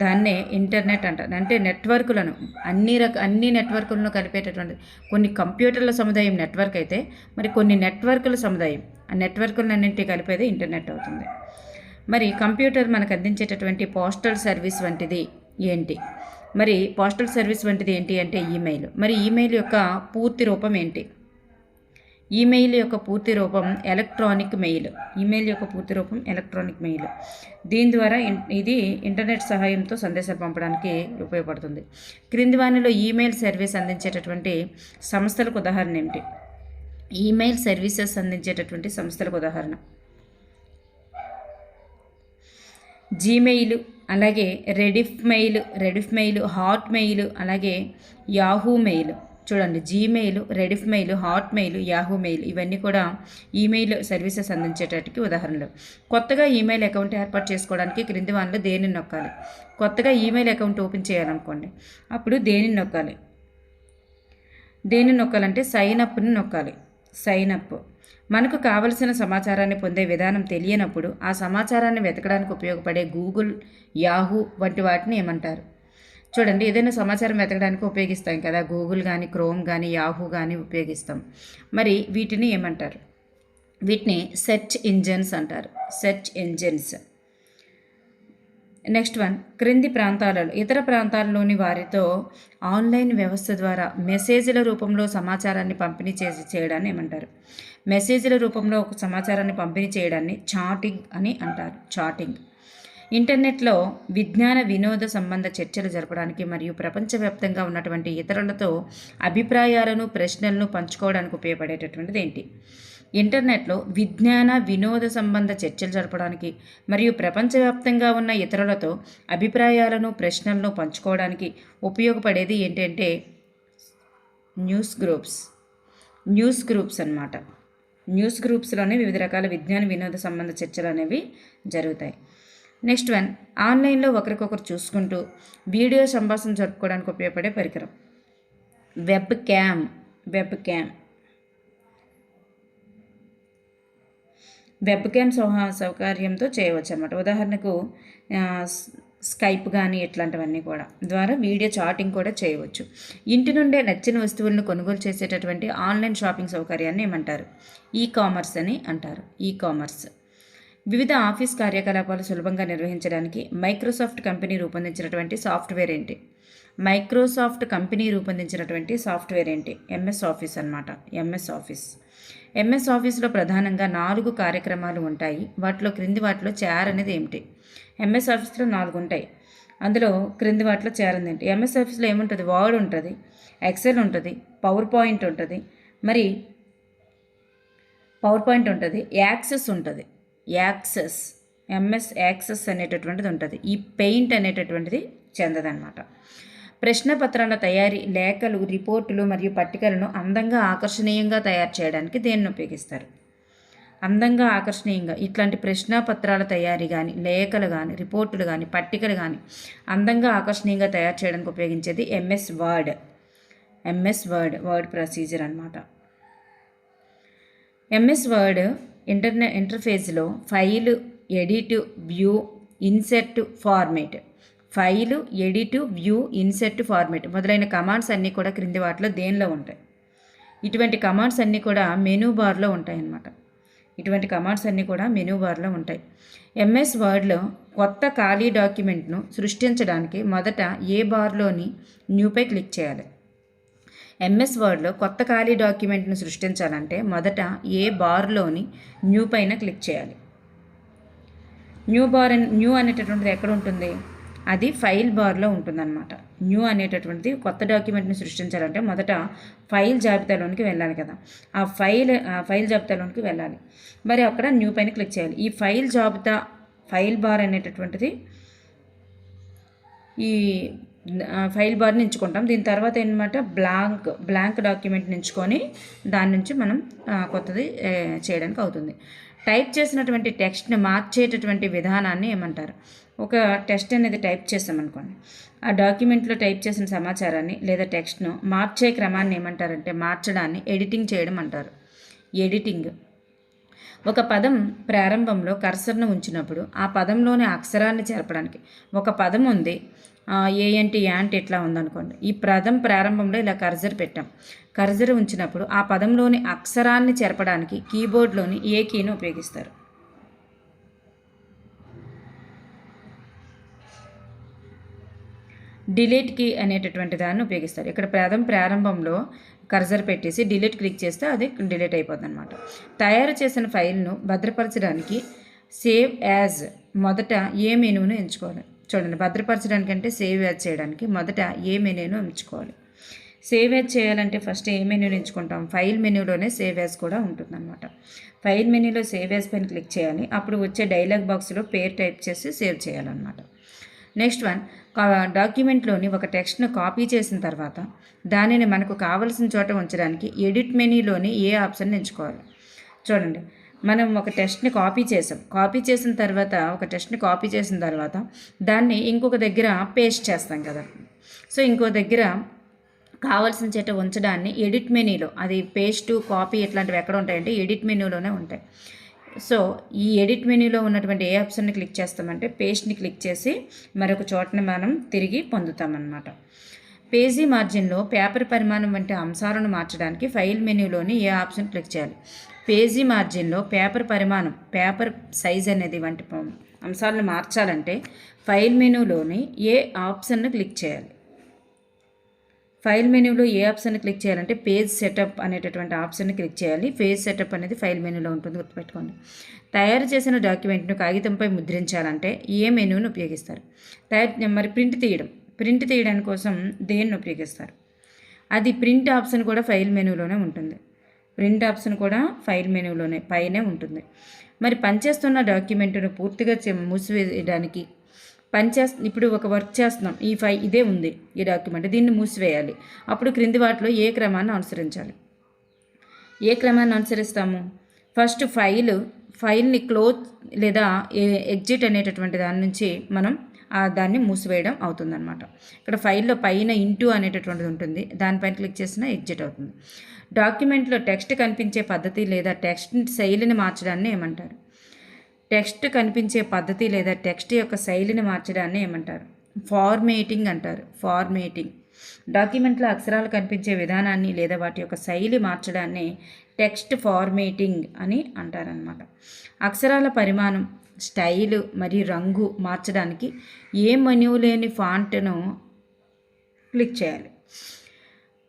దాన్నే ఇంటర్నెట్ అంటారు. అంటే నెట్వర్క్లను అన్ని నెట్వర్క్లను కలిపేటటువంటిది. కొన్ని కంప్యూటర్ల సముదాయం నెట్వర్క్ అయితే మరి కొన్ని నెట్వర్క్ల సముదాయం, ఆ నెట్వర్క్లన్నింటినీ కలిపేది ఇంటర్నెట్ అవుతుంది. మరి కంప్యూటర్ మనకు అందించేటటువంటి పోస్టల్ సర్వీస్ వంటిది ఏంటి? మరి పోస్టల్ సర్వీస్ వంటిది ఏంటి అంటే ఈమెయిల్. మరి ఈమెయిల్ యొక్క పూర్తి రూపం ఏంటి? ఈమెయిల్ యొక్క పూర్తి రూపం ఎలక్ట్రానిక్ మెయిల్. ఈమెయిల్ యొక్క పూర్తి రూపం ఎలక్ట్రానిక్ మెయిల్. దీని ద్వారా ఇది ఇంటర్నెట్ సహాయంతో సందేశాలు పంపడానికి ఉపయోగపడుతుంది. క్రింది వానిలో ఈమెయిల్ సర్వీస్ అందించేటటువంటి సంస్థలకు ఉదాహరణ ఏమిటి? ఈమెయిల్ సర్వీసెస్ అందించేటటువంటి సంస్థలకు ఉదాహరణ జీమెయిల్, అలాగే రెడిఫ్ మెయిల్, హాట్ మెయిల్, అలాగే యాహూ మెయిల్. చూడండి, Gmail, Rediff mail, hot mail, Yahoo mail ఇవన్నీ కూడా ఈమెయిల్ సర్వీసెస్ అందించేటట్టుకి ఉదాహరణలు. కొత్తగా ఈమెయిల్ అకౌంట్ ఏర్పాటు చేసుకోవడానికి క్రింది వానిలో దేనిని నొక్కాలి? కొత్తగా ఈమెయిల్ అకౌంట్ ఓపెన్ చేయాలనుకోండి, అప్పుడు దేనిని నొక్కాలంటే సైన్ అప్ని నొక్కాలి. Sign up. మనకు కావలసిన సమాచారాన్ని పొందే విధానం తెలియనప్పుడు ఆ సమాచారాన్ని వెతకడానికి ఉపయోగపడే గూగుల్, యాహూ వంటి వాటిని ఏమంటారు? చూడండి, ఏదైనా సమాచారం వెతకడానికి ఉపయోగిస్తాం కదా, గూగుల్ కానీ, క్రోమ్ కానీ, యాహూ కానీ ఉపయోగిస్తాం. మరి వీటిని ఏమంటారు? వీటిని సెర్చ్ ఇంజన్స్ అంటారు. Search engines. నెక్స్ట్ వన్, క్రింది ప్రాంతాలలో ఇతర ప్రాంతాల్లోని వారితో ఆన్లైన్ వ్యవస్థ ద్వారా మెసేజ్ల రూపంలో సమాచారాన్ని పంపిణీ చేయడాన్ని ఏమంటారు? మెసేజ్ల రూపంలో ఒక సమాచారాన్ని పంపిణీ చేయడాన్ని చాటింగ్ అని అంటారు. చాటింగ్. ఇంటర్నెట్లో విజ్ఞాన వినోద సంబంధ చర్చలు జరపడానికి మరియు ప్రపంచవ్యాప్తంగా ఉన్నటువంటి ఇతరులతో అభిప్రాయాలను, ప్రశ్నలను పంచుకోవడానికి ఉపయోగపడేటటువంటిది ఏంటి? ఇంటర్నెట్లో విజ్ఞాన వినోద సంబంధ చర్చలు జరపడానికి మరియు ప్రపంచవ్యాప్తంగా ఉన్న ఇతరులతో అభిప్రాయాలను, ప్రశ్నలను పంచుకోవడానికి ఉపయోగపడేది ఏంటంటే న్యూస్ గ్రూప్స్ అన్నమాట. న్యూస్ గ్రూప్స్లోనే వివిధ రకాల విజ్ఞాన వినోద సంబంధ చర్చలు అనేవి జరుగుతాయి. నెక్స్ట్ వన్, ఆన్లైన్లో ఒకరికొకరు చూసుకుంటూ వీడియో సంభాషణ జరుపుకోవడానికి ఉపయోగపడే పరికరం వెబ్ క్యామ్. వెబ్ క్యామ్ సౌకర్యంతో చేయవచ్చు అన్నమాట. ఉదాహరణకు స్కైప్ కానీ ఇట్లాంటివన్నీ కూడా ద్వారా వీడియో చాటింగ్ కూడా చేయవచ్చు. ఇంటి నుండే నచ్చిన వస్తువులను కొనుగోలు చేసేటటువంటి ఆన్లైన్ షాపింగ్ సౌకర్యాన్ని ఏమంటారు? ఈ-కామర్స్ అని అంటారు. ఈ-కామర్స్. వివిధ ఆఫీస్ కార్యకలాపాలు సులభంగా నిర్వహించడానికి మైక్రోసాఫ్ట్ కంపెనీ రూపొందించినటువంటి సాఫ్ట్వేర్ ఏంటి? ఎంఎస్ ఆఫీస్ అన్నమాట. ఎంఎస్ ఆఫీస్లో ప్రధానంగా 4 కార్యక్రమాలు ఉంటాయి. క్రింది వాటిలో చేర్ అనేది ఏమిటి? ఎంఎస్ ఆఫీస్లో 4 ఉంటాయి. అందులో క్రింది వాటిలో చేరింది ఏంటి? ఎంఎస్ ఆఫీస్లో ఏముంటుంది? వర్డ్ ఉంటుంది, ఎక్సెల్ ఉంటుంది, పవర్ పాయింట్ ఉంటుంది, మరి యాక్సెస్ ఉంటుంది. ఎంఎస్ యాక్సెస్ అనేటటువంటిది ఉంటుంది. ఈ పెయింట్ అనేటటువంటిది చెందదనమాట. ప్రశ్నపత్రాల తయారీ, లేఖలు, రిపోర్టులు మరియు పట్టికలను అందంగా ఆకర్షణీయంగా తయారు చేయడానికి దేన్ని ఉపయోగిస్తారు? అందంగా ఆకర్షణీయంగా ఇట్లాంటి ప్రశ్నపత్రాల తయారీ కానీ, లేఖలు కానీ, రిపోర్టులు కానీ, పట్టికలు కానీ అందంగా ఆకర్షణీయంగా తయారు చేయడానికి ఉపయోగించేది ఎంఎస్ వర్డ్. వర్డ్ ప్రొసీజర్ అనమాట. ఎంఎస్ వర్డ్ ఇంటర్ఫేస్లో file, edit, view, insert, format, మొదలైన కమాండ్స్ అన్నీ కూడా క్రింది వాటిలో దేనిలో ఉంటాయి? ఇటువంటి కమాండ్స్ అన్నీ కూడా మెనూ బార్లో ఉంటాయి అన్నమాట. ఎంఎస్ వర్డ్లో కొత్త ఖాళీ డాక్యుమెంట్ను సృష్టించడానికి మొదట ఏ బార్లోని న్యూపై క్లిక్ చేయాలి? ఎంఎస్ వర్డ్లో కొత్త ఖాళీ డాక్యుమెంట్ను సృష్టించాలంటే మొదట ఏ బార్లోని న్యూ పైన క్లిక్ చేయాలి. న్యూ అనేటటువంటిది ఎక్కడ ఉంటుంది? అది ఫైల్ బార్లో ఉంటుందన్నమాట. న్యూ అనేటటువంటిది కొత్త డాక్యుమెంట్ని సృష్టించాలంటే మొదట ఫైల్ జాబితాలోనికి వెళ్ళాలి కదా, ఆ ఫైల్ జాబితాలోనికి వెళ్ళాలి. మరి అక్కడ న్యూ పైన క్లిక్ చేయాలి. ఈ ఫైల్ బార్ అనేటటువంటిది ఈ ఫైల్ బార్ని ఎంచుకుంటాం. దీని తర్వాత ఏంటన్నమాట, బ్లాంక్ డాక్యుమెంట్ని ఎంచుకొని దాని నుంచి మనం కొత్తది చేయడానికి అవుతుంది. టైప్ చేసినటువంటి టెక్స్ట్ని మార్చేటటువంటి విధానాన్ని ఏమంటారు? ఒక టెక్స్ట్ అనేది టైప్ చేసామనుకోండి, ఆ డాక్యుమెంట్లో టైప్ చేసిన సమాచారాన్ని లేదా టెక్స్ట్ను మార్చే క్రమాన్ని ఏమంటారంటే మార్చడాన్ని ఎడిటింగ్ చేయడం అంటారు. ఎడిటింగ్. ఒక పదం ప్రారంభంలో కర్సర్ను ఉంచినప్పుడు ఆ పదంలోని అక్షరాన్ని చేర్పడానికి, ఒక పదం ఉంది యాంట్ ఇట్లా ఉందనుకోండి, ఈ పదం ప్రారంభంలో ఇలా కర్సర్ ఉంచినప్పుడు ఆ పదంలోని అక్షరాన్ని చేర్పడానికి కీబోర్డ్లోని ఏ కీని ఉపయోగిస్తారు? డిలీట్ కీ అనేటటువంటి దాన్ని ఉపయోగిస్తారు. ఇక్కడ పదం ప్రారంభంలో కర్సర్ పెట్టేసి డిలీట్ క్లిక్ చేస్తే అది డిలీట్ అయిపోతుంది అనమాట. తయారు చేసిన ఫైల్ను భద్రపరచడానికి సేవ్ యాజ్ మొదట ఏ మెనూను ఎంచుకోవాలి? చూడండి, భద్రపరచడానికంటే సేవ్ యాజ్ చేయడానికి మొదట ఏ మెనూను ఎంచుకోవాలి? సేవ్ యాజ్ చేయాలంటే ఫస్ట్ ఏ మెనూని ఎంచుకుంటాం? ఫైల్ మెనూలోనే సేవ్ యాజ్ కూడా ఉంటుందన్నమాట. ఫైల్ మెనూలో సేవ్ యాజ్ పైన క్లిక్ చేయాలి. అప్పుడు వచ్చే డైలాగ్ బాక్స్లో పేరు టైప్ చేసి సేవ్ చేయాలన్నమాట. నెక్స్ట్ వన్, డాక్యుమెంట్లోని ఒక టెక్స్ట్ను కాపీ చేసిన తర్వాత దానిని మనకు కావలసిన చోట ఉంచడానికి ఎడిట్ మెనూలోని ఏ ఆప్షన్ ఎంచుకోవాలి? చూడండి, మనం ఒక టెక్స్ట్ని కాపీ చేసిన తర్వాత దాన్ని ఇంకొక దగ్గర పేస్ట్ చేస్తాం కదా. సో ఇంకో దగ్గర కావాల్సిన చేట ఉంచడాన్ని ఎడిట్ మెనూలో, అది పేస్ట్, కాపీ ఇట్లాంటివి ఎక్కడ ఉంటాయంటే ఎడిట్ మెనూలోనే ఉంటాయి. సో ఈ ఎడిట్ మెనూలో ఉన్నటువంటి ఏ ఆప్షన్ని క్లిక్ చేస్తామంటే పేస్ట్ని క్లిక్ చేసి మరొక చోటని మనం తిరిగి పొందుతామన్నమాట. పేజీ మార్జిన్లో పేపర్ పరిమాణం వంటి అంశాలను మార్చడానికి ఫైల్ మెనూలోని ఏ ఆప్షన్ క్లిక్ చేయాలి? పేజీ మార్జిన్లో పేపర్ సైజ్ అనేది వంటి అంశాలను మార్చాలంటే ఫైల్ మెనూలోని ఏ ఆప్షన్ను క్లిక్ చేయాలి? ఫైల్ మెనూలో ఏ ఆప్షన్ని క్లిక్ చేయాలంటే పేజ్ సెటప్ అనేటటువంటి ఆప్షన్ని క్లిక్ చేయాలి. పేజ్ సెటప్ అనేది ఫైల్ మెనూలో ఉంటుంది, గుర్తుపెట్టుకోండి. తయారు చేసిన డాక్యుమెంట్ను కాగితంపై ముద్రించాలంటే ఏ మెనూను ఉపయోగిస్తారు? మరి ప్రింట్ తీయడానికి కోసం దేన్ని ఉపయోగిస్తారు? అది ప్రింట్ ఆప్షన్ కూడా ఫైల్ మెనూలోనే ఉంటుంది. పైనే ఉంటుంది. మరి పనిచేస్తున్న డాక్యుమెంట్ను పూర్తిగా మూసివేయడానికి ఇప్పుడు ఒక వర్క్ చేస్తున్నాం, ఇదే ఉంది ఈ డాక్యుమెంట్, దీన్ని మూసివేయాలి. అప్పుడు క్రింది వాటిలో ఏ క్రమాన్ని అనుసరిస్తాము? ఫస్ట్ ఫైల్ని క్లోజ్ లేదా ఎగ్జిట్ అనేటటువంటి దాని నుంచి మనం దాన్ని మూసివేయడం అవుతుందన్నమాట. ఇక్కడ ఫైల్లో పైన ఇంటూ అనేటటువంటిది ఉంటుంది, దానిపైన క్లిక్ చేసినా ఎగ్జిట్ అవుతుంది. డాక్యుమెంట్లో టెక్స్ట్ కనిపించే పద్ధతి లేదా టెక్స్ట్ శైలిని మార్చడాన్ని ఏమంటారు? టెక్స్ట్ కనిపించే పద్ధతి లేదా టెక్స్ట్ యొక్క శైలిని మార్చడాన్ని ఏమంటారు? ఫార్మేటింగ్ అంటారు. డాక్యుమెంట్లో అక్షరాలు కనిపించే విధానాన్ని లేదా వాటి యొక్క శైలి మార్చడాన్ని టెక్స్ట్ ఫార్మేటింగ్ అని అంటారనమాట. అక్షరాల పరిమాణం, స్టైలు మరియు రంగు మార్చడానికి ఏ మెనూ లేని ఫాంట్ను క్లిక్ చేయాలి?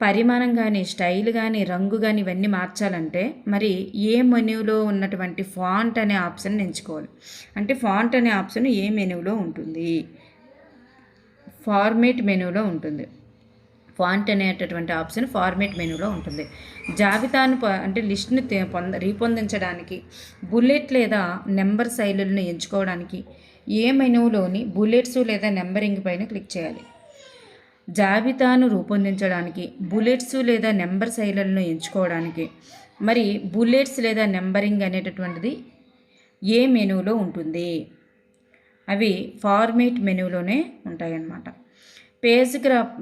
పరిమాణం కానీ, స్టైల్ కానీ, రంగు కానీ ఇవన్నీ మార్చాలంటే మరి ఏ మెనూలో ఉన్నటువంటి ఫాంట్ అనే ఆప్షన్ ఎంచుకోవాలి. అంటే ఫాంట్ అనే ఆప్షన్ ఏ మెనూలో ఉంటుంది? ఫార్మేట్ మెనూలో ఉంటుంది. ఫాంట్ అనేటటువంటి ఆప్షన్ ఫార్మేట్ మెనూలో ఉంటుంది. జాబితాను అంటే లిస్ట్ని రూపొందించడానికి బుల్లెట్ లేదా నెంబర్ శైలులను ఎంచుకోవడానికి ఏ మెనూలోని బుల్లెట్స్ లేదా నెంబరింగ్ పైన క్లిక్ చేయాలి? జాబితాను రూపొందించడానికి, బుల్లెట్స్ లేదా నెంబర్ శైలులను ఎంచుకోవడానికి, మరి బుల్లెట్స్ లేదా నెంబరింగ్ అనేటటువంటిది ఏ మెనూలో ఉంటుంది? అవి ఫార్మేట్ మెనూలోనే ఉంటాయన్నమాట.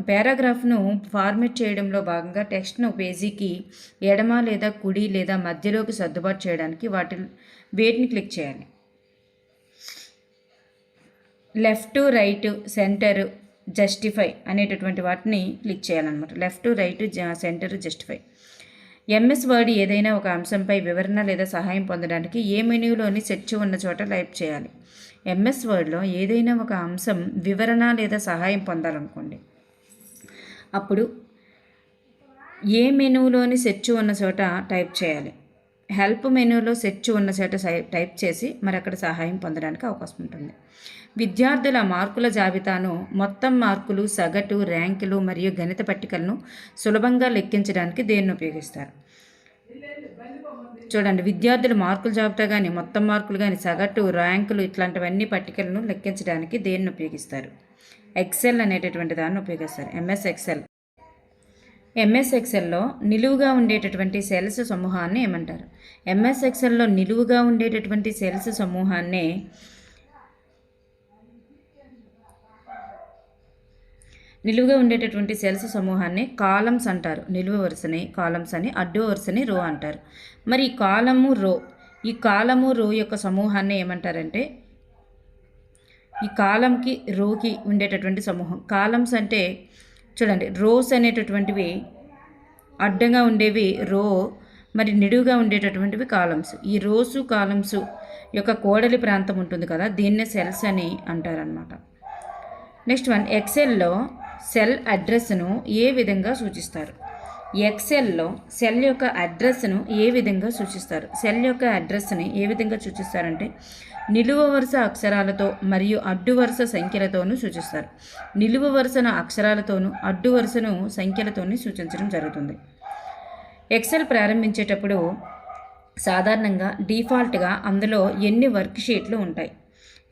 పారాగ్రాఫ్ను ఫార్మేట్ చేయడంలో భాగంగా టెక్స్ట్ను పేజీకి ఎడమ లేదా కుడి లేదా మధ్యలోకి సర్దుబాటు చేయడానికి వేటిని క్లిక్ చేయాలి? లెఫ్ట్, రైట్, సెంటర్, జస్టిఫై అనేటటువంటి వాటిని క్లిక్ చేయాలన్నమాట. Left, right, centre, justify. MS word ఏదైనా ఒక అంశంపై వివరణ లేదా సహాయం పొందడానికి ఏ మెనూలోని సెర్చ్ ఉన్న చోట టైప్ చేయాలి? ఎంఎస్ వర్డ్లో ఏదైనా ఒక అంశం వివరణ లేదా సహాయం పొందాలనుకోండి, అప్పుడు ఏ మెనూలోని సెర్చ్ ఉన్న చోట టైప్ చేయాలి? హెల్ప్ మెనూలో సెర్చ్ ఉన్న చోట టైప్ చేసి మరి అక్కడ సహాయం పొందడానికి అవకాశం ఉంటుంది. విద్యార్థుల మార్కుల జాబితాను మొత్తం మార్కులు, సగటు, ర్యాంకులు మరియు గణిత పట్టికలను సులభంగా లెక్కించడానికి దేన్ని ఉపయోగిస్తారు? చూడండి, విద్యార్థుల మార్కుల జాబితా కానీ, మొత్తం మార్కులు కానీ, సగటు, ర్యాంకులు ఇట్లాంటివన్నీ పట్టికలను లెక్కించడానికి దేన్ని ఉపయోగిస్తారు? ఎక్సెల్ అనేటటువంటి దాన్ని ఉపయోగిస్తారు. ఎంఎస్ ఎక్సెల్లో నిలువుగా ఉండేటటువంటి సెల్స్ సమూహాన్ని ఏమంటారు? ఎంఎస్ ఎక్సెల్లో నిలువుగా ఉండేటటువంటి సెల్స్ సమూహాన్నే కాలమ్స్ అంటారు. నిలువు వరుసని కాలమ్స్ అని, అడ్డు వరుసని రో అంటారు. మరి ఈ కాలము రో యొక్క సమూహాన్ని ఏమంటారంటే, ఈ కాలంకి రోకి ఉండేటటువంటి సమూహం. కాలమ్స్ అంటే చూడండి, రోస్ అనేటటువంటివి అడ్డంగా ఉండేవి రో, మరి నిడువుగా ఉండేటటువంటివి కాలమ్స్. ఈ రోసు కాలమ్స్ యొక్క కోడలి ప్రాంతం ఉంటుంది కదా, దీన్నే సెల్స్ అని అంటారనమాట. నెక్స్ట్ వన్, ఎక్సెల్లో సెల్ అడ్రస్ను ఏ విధంగా సూచిస్తారు? ఎక్సెల్లో సెల్ యొక్క అడ్రస్ను ఏ విధంగా సూచిస్తారు? సెల్ యొక్క అడ్రస్ని ఏ విధంగా సూచిస్తారంటే నిలువు వరుస అక్షరాలతో మరియు అడ్డు వరుస సంఖ్యలతోనూ సూచిస్తారు. నిలువు వరుసను అక్షరాలతోనూ, అడ్డు వరుసను సంఖ్యలతోనూ సూచించడం జరుగుతుంది. ఎక్సెల్ ప్రారంభించేటప్పుడు సాధారణంగా డిఫాల్ట్గా అందులో ఎన్ని వర్క్ షీట్లు ఉంటాయి?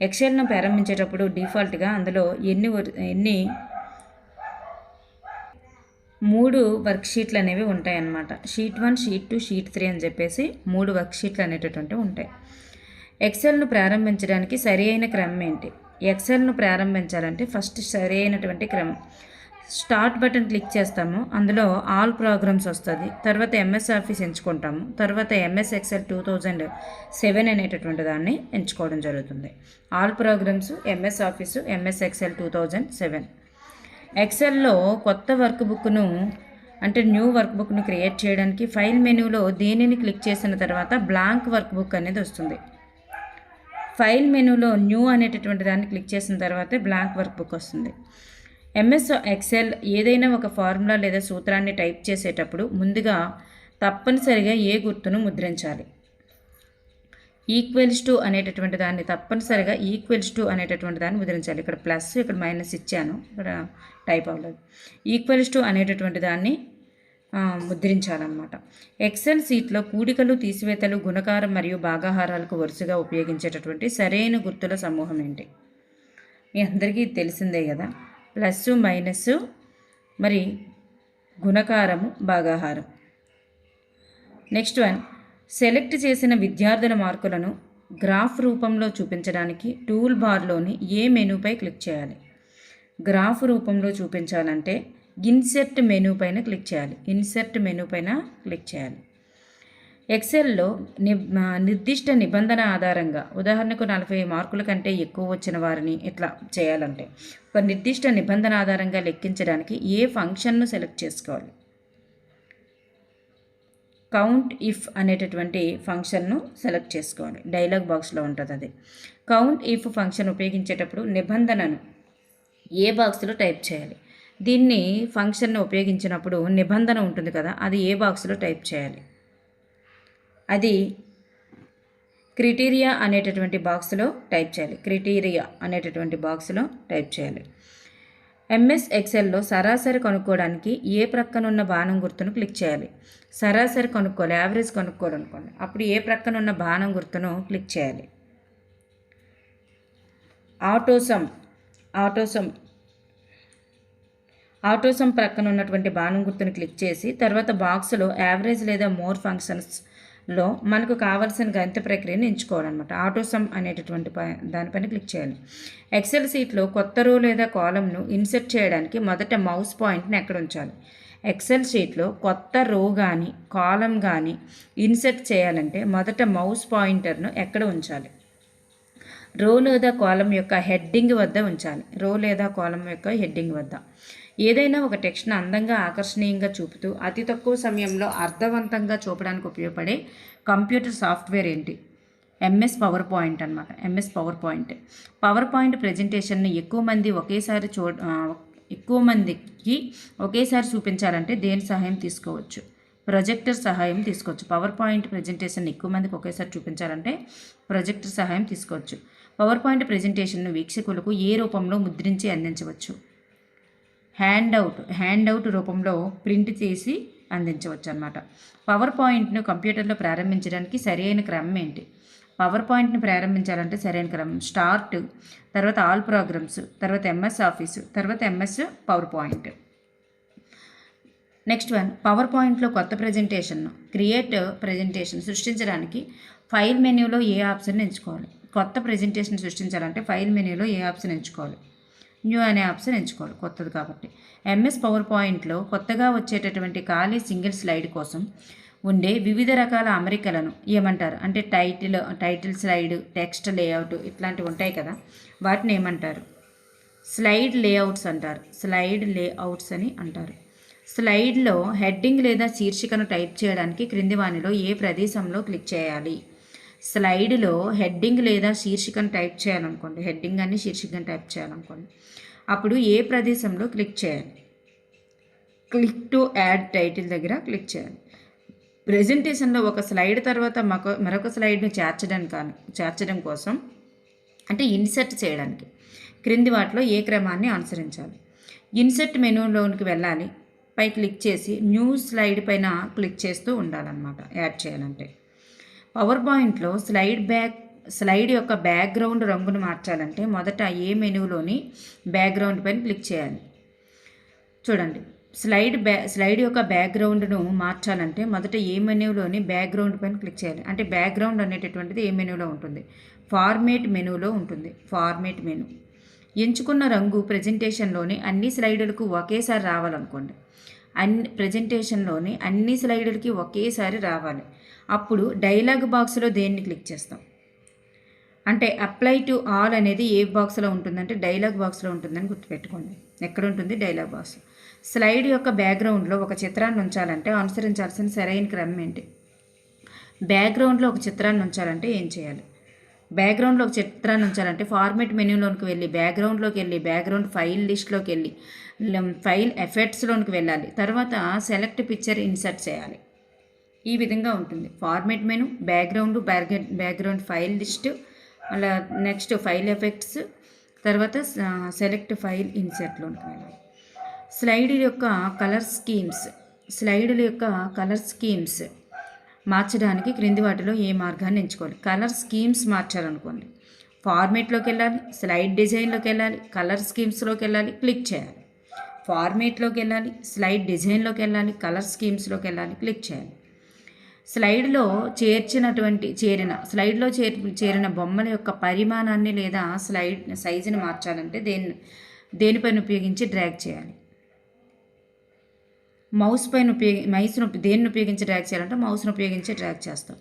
ఎక్సెల్ను ప్రారంభించేటప్పుడు డిఫాల్ట్గా అందులో ఎన్ని 3 వర్క్ షీట్లు అనేవి ఉంటాయన్నమాట. షీట్ 1, షీట్ 2, షీట్ 3 అని చెప్పేసి 3 వర్క్ షీట్లు అనేటటువంటివి ఉంటాయి. ఎక్సెల్ను ప్రారంభించడానికి సరి అయిన క్రమం ఏంటి? ఎక్సెల్ను ప్రారంభించాలంటే ఫస్ట్ సరి అయినటువంటి క్రమం, స్టార్ట్ బటన్ క్లిక్ చేస్తాము, అందులో ఆల్ ప్రోగ్రామ్స్ వస్తుంది, తర్వాత ఎంఎస్ ఆఫీస్ ఎంచుకుంటాము, తర్వాత ఎంఎస్ ఎక్సెల్ 2007 అనేటటువంటి దాన్ని ఎంచుకోవడం జరుగుతుంది. All programs, MS office, MS Excel 2007. ఎక్సెల్లో కొత్త వర్క్ బుక్ను అంటే న్యూ వర్క్ బుక్ను క్రియేట్ చేయడానికి ఫైల్ మెనూలో దేనిని క్లిక్ చేసిన తర్వాత బ్లాంక్ వర్క్ బుక్ అనేది వస్తుంది. ఫైల్ మెనూలో న్యూ అనేటటువంటి దాన్ని క్లిక్ చేసిన తర్వాతే బ్లాంక్ వర్క్ బుక్ వస్తుంది. ఎంఎస్ ఎక్సెల్ ఏదైనా ఒక ఫార్ములా లేదా సూత్రాన్ని టైప్ చేసేటప్పుడు ముందుగా తప్పనిసరిగా ఏ గుర్తును ముద్రించాలి? ఈక్వల్స్ టు అనేటటువంటి దాన్ని తప్పనిసరిగా అనేటటువంటి దాన్ని ముద్రించాలి. ఇక్కడ ప్లస్, ఇక్కడ మైనస్ ఇచ్చాను, ఇక్కడ టైప్ అవ్వలేదు. ఈక్వల్స్ టు అనేటటువంటి దాన్ని ముద్రించాలన్నమాట. ఎక్సెల్ సీట్లో కూడికలు, తీసివేతలు, గుణకారం మరియు భాగాహారాలకు వరుసగా ఉపయోగించేటటువంటి సరైన గుర్తుల సమూహం ఏంటి? మీ అందరికీ తెలిసిందే కదా, ప్లస్, మైనస్, మరి గుణకారము, భాగాహారం. నెక్స్ట్ వన్, సెలెక్ట్ చేసిన విద్యార్థుల మార్కులను గ్రాఫ్ రూపంలో చూపించడానికి టూల్ బార్లోని ఏ మెనూపై క్లిక్ చేయాలి? గ్రాఫ్ రూపంలో చూపించాలంటే ఇన్సెర్ట్ మెనూ పైన క్లిక్ చేయాలి. ఎక్సెల్లో నిర్దిష్ట నిబంధన ఆధారంగా, ఉదాహరణకు 40 మార్కుల కంటే ఎక్కువ వచ్చిన వారిని ఇట్లా చేయాలంటే ఒక నిర్దిష్ట నిబంధన ఆధారంగా లెక్కించడానికి ఏ ఫంక్షన్ను సెలెక్ట్ చేసుకోవాలి? కౌంట్ ఇఫ్ అనేటటువంటి ఫంక్షన్ను సెలెక్ట్ చేసుకోవాలి. డైలాగ్ బాక్స్లో ఉంటుంది అది. కౌంట్ ఇఫ్ ఫంక్షన్ ఉపయోగించేటప్పుడు నిబంధనను ఏ బాక్స్లో టైప్ చేయాలి? దీన్ని ఫంక్షన్ను ఉపయోగించినప్పుడు నిబంధన ఉంటుంది కదా, అది ఏ బాక్స్లో టైప్ చేయాలి? అది క్రైటీరియా అనేటటువంటి బాక్స్లో టైప్ చేయాలి. ఎంఎస్ ఎక్సెల్లో సరాసరి కనుక్కోవడానికి ఏ ప్రక్కనున్న బాణం గుర్తును క్లిక్ చేయాలి? సరాసరి కనుక్కోవాలి, యావరేజ్ కనుక్కోవాలనుకోండి, అప్పుడు ఏ ప్రక్కనున్న బాణం గుర్తును క్లిక్ చేయాలి? ఆటోసమ్ ప్రక్కన ఉన్నటువంటి బాణం గుర్తుని క్లిక్ చేసి తర్వాత బాక్స్లో యావరేజ్ లేదా మోర్ ఫంక్షన్స్లో మనకు కావాల్సిన గణిత ప్రక్రియను ఎంచుకోవాలన్నమాట. ఆటోసమ్ అనేటటువంటి దానిపైన క్లిక్ చేయాలి. ఎక్సెల్ సీట్లో కొత్త రో లేదా కాలంను ఇన్సర్ట్ చేయడానికి మొదట మౌస్ పాయింట్ని ఎక్కడ ఉంచాలి? ఎక్సెల్ షీట్లో కొత్త రో కానీ కాలం కానీ ఇన్సర్ట్ చేయాలంటే మొదట మౌస్ పాయింటర్ను ఎక్కడ ఉంచాలి? రో లేదా కాలం యొక్క హెడ్డింగ్ వద్ద ఉంచాలి. రో లేదా కాలం యొక్క హెడ్డింగ్ వద్ద. ఏదైనా ఒక టెక్స్ట్ను అందంగా ఆకర్షణీయంగా చూపుతూ అతి తక్కువ సమయంలో అర్థవంతంగా చూపడానికి ఉపయోగపడే కంప్యూటర్ సాఫ్ట్వేర్ ఏంటి? ఎంఎస్ పవర్ పాయింట్ అనమాట. MS PowerPoint. PowerPoint ప్రజెంటేషన్ను ఎక్కువ మందికి ఒకేసారి చూపించాలంటే దేని సహాయం తీసుకోవచ్చు? ప్రొజెక్టర్ సహాయం తీసుకోవచ్చు. పవర్ పాయింట్ ప్రజెంటేషన్ ఎక్కువ మందికి ఒకేసారి చూపించాలంటే ప్రొజెక్టర్ సహాయం తీసుకోవచ్చు. పవర్ పాయింట్ ప్రజెంటేషన్ను వీక్షకులకు ఏ రూపంలో ముద్రించి అందించవచ్చు? హ్యాండ్అవుట్ రూపంలో ప్రింట్ చేసి అందించవచ్చు అన్నమాట. పవర్ పాయింట్ను కంప్యూటర్లో ప్రారంభించడానికి సరైన క్రమం ఏంటి? పవర్ పాయింట్ని ప్రారంభించాలంటే సరైన క్రమం స్టార్ట్, తర్వాత ఆల్ ప్రోగ్రామ్స్, తర్వాత ఎంఎస్ ఆఫీసు, తర్వాత MS power point. Next one, power పాయింట్లో కొత్త ప్రెజెంటేషన్ సృష్టించడానికి ఫైల్ మెనూలో ఏ ఆప్షన్ ఎంచుకోవాలి? కొత్త ప్రెజెంటేషన్ సృష్టించాలంటే ఫైల్ మెనూలో ఏ ఆప్షన్ ఎంచుకోవాలి? న్యూ అనే ఆప్షన్ ఎంచుకోవాలి, కొత్తది కాబట్టి. ఎంఎస్ పవర్ పాయింట్లో కొత్తగా వచ్చేటటువంటి ఖాళీ సింగిల్ స్లైడ్ కోసం ఉండే వివిధ రకాల అమరికలను ఏమంటారు? అంటే టైటిల్ స్లైడ్, టెక్స్ట్ లేఅవుట్ ఇట్లాంటివి ఉంటాయి కదా, వాటిని ఏమంటారు? స్లైడ్ లేఅవుట్స్ అంటారు. స్లైడ్ లేఅవుట్స్ అని అంటారు. స్లైడ్లో హెడ్డింగ్ లేదా శీర్షికను టైప్ చేయడానికి క్రింది వానిలో ఏ ప్రదేశంలో క్లిక్ చేయాలి? స్లైడ్లో హెడ్డింగ్ లేదా శీర్షికను టైప్ చేయాలనుకోండి, హెడ్డింగ్ అని శీర్షికను టైప్ చేయాలనుకోండి, అప్పుడు ఏ ప్రదేశంలో క్లిక్ చేయాలి? క్లిక్ టు యాడ్ టైటిల్ దగ్గర క్లిక్ చేయాలి. ప్రెజెంటేషన్లో ఒక స్లైడ్ తర్వాత మరొక స్లైడ్ను చేర్చడం కోసం, అంటే ఇన్సర్ట్ చేయడానికి క్రింది వాటిలో ఏ క్రమాన్ని అనుసరించాలి? ఇన్సర్ట్ మెనూలోనికి వెళ్ళాలి, పై క్లిక్ చేసి న్యూ స్లైడ్ పైన క్లిక్ చేస్తూ ఉండాలన్నమాట యాడ్ చేయాలంటే. పవర్ పాయింట్లో స్లైడ్ యొక్క బ్యాక్గ్రౌండ్ రంగును మార్చాలంటే మొదట ఏ మెనూలోని బ్యాక్గ్రౌండ్ పైన క్లిక్ చేయాలి? చూడండి, స్లైడ్ యొక్క బ్యాక్గ్రౌండ్ను మార్చాలంటే మొదట ఏ మెనూలోని బ్యాక్గ్రౌండ్ పైన క్లిక్ చేయాలి? అంటే బ్యాక్గ్రౌండ్ అనేటటువంటిది ఏ మెనూలో ఉంటుంది? ఫార్మేట్ మెనూలో ఉంటుంది. Format menu. ఎంచుకున్న రంగు ప్రెజెంటేషన్లోని అన్ని స్లైడులకు ఒకేసారి రావాలనుకోండి. ప్రెజెంటేషన్లోని అన్ని స్లైడులకి ఒకేసారి రావాలి. అప్పుడు డైలాగ్ బాక్స్లో దేన్ని క్లిక్ చేస్తాం? అంటే అప్లై టు ఆల్ అనేది ఏ బాక్స్లో ఉంటుందంటే డైలాగ్ బాక్స్లో ఉంటుందని గుర్తుపెట్టుకోండి. ఎక్కడ ఉంటుంది? Dialogue box. స్లైడ్ యొక్క బ్యాక్గ్రౌండ్లో ఒక చిత్రాన్ని ఉంచాలంటే అనుసరించాల్సిన సరైన క్రమం ఏంటి? బ్యాక్గ్రౌండ్లో ఒక చిత్రాన్ని ఉంచాలంటే ఏం చేయాలి? బ్యాక్గ్రౌండ్లో ఒక చిత్రాన్ని ఉంచాలంటే ఫార్మేట్ మెనూలోకి వెళ్ళి బ్యాక్గ్రౌండ్లోకి వెళ్ళి బ్యాక్గ్రౌండ్ ఫైల్ లిస్ట్లోకి వెళ్ళి ఫైల్ ఎఫెక్ట్స్లోకి వెళ్ళాలి. తర్వాత సెలెక్ట్ పిక్చర్ ఇన్సర్ట్ చేయాలి. ఈ విధంగా ఉంటుంది. Format menu, background file list, అలా నెక్స్ట్ ఫైల్ ఎఫెక్ట్స్, తర్వాత సెలెక్ట్ ఫైల్ ఇన్సర్ట్లోకి వెళ్ళాలి. స్లైడ్ యొక్క కలర్ స్కీమ్స్ మార్చడానికి క్రింది వాటిలో ఏ మార్గాన్ని ఎంచుకోవాలి? కలర్ స్కీమ్స్ మార్చాలనుకోండి, ఫార్మేట్లోకి వెళ్ళాలి, స్లైడ్ డిజైన్లోకి వెళ్ళాలి, కలర్ స్కీమ్స్లోకి వెళ్ళాలి, క్లిక్ చేయాలి. ఫార్మేట్లోకి వెళ్ళాలి, స్లైడ్ డిజైన్లోకి వెళ్ళాలి, కలర్ స్కీమ్స్లోకి వెళ్ళాలి, క్లిక్ చేయాలి. స్లైడ్లో చేరిన బొమ్మల యొక్క పరిమాణాన్ని లేదా స్లైడ్ సైజుని మార్చాలంటే దేనిపైన ఉపయోగించి డ్రాగ్ చేయాలి? దేన్ని ఉపయోగించి డ్రాగ్ చేయాలంటే మౌస్ను ఉపయోగించి డ్రాగ్ చేస్తాం.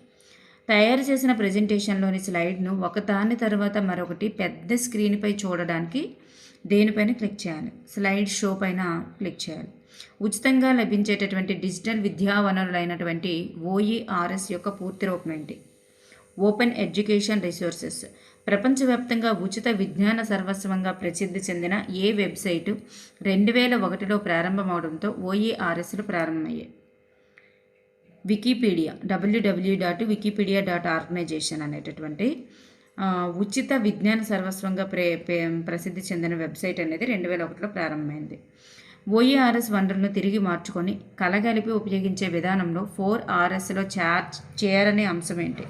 తయారు చేసిన ప్రెజెంటేషన్లోని స్లైడ్ను ఒకదాని తర్వాత మరొకటి పెద్ద స్క్రీన్పై చూడడానికి దేనిపైన క్లిక్ చేయాలి? స్లైడ్ షో పైన క్లిక్ చేయాలి. ఉచితంగా లభించేటటువంటి డిజిటల్ విద్యా వనరులైనటువంటి OERS యొక్క పూర్తి రూపం ఏంటి? Open education resources. ప్రపంచవ్యాప్తంగా ఉచిత విజ్ఞాన సర్వస్వంగా ప్రసిద్ధి చెందిన ఏ వెబ్సైటు 2001లో ప్రారంభమవడంతో OERSలు ప్రారంభమయ్యాయి? వికీపీడియా. www.wikipedia.organization అనేటటువంటి ఉచిత విజ్ఞాన సర్వస్వంగా ప్రసిద్ధి చెందిన వెబ్సైట్ అనేది 2001లో ప్రారంభమైంది. OERS వనరులను తిరిగి మార్చుకొని కలగలిపి ఉపయోగించే విధానంలో 4Rsలో చేరనే అంశం ఏంటి?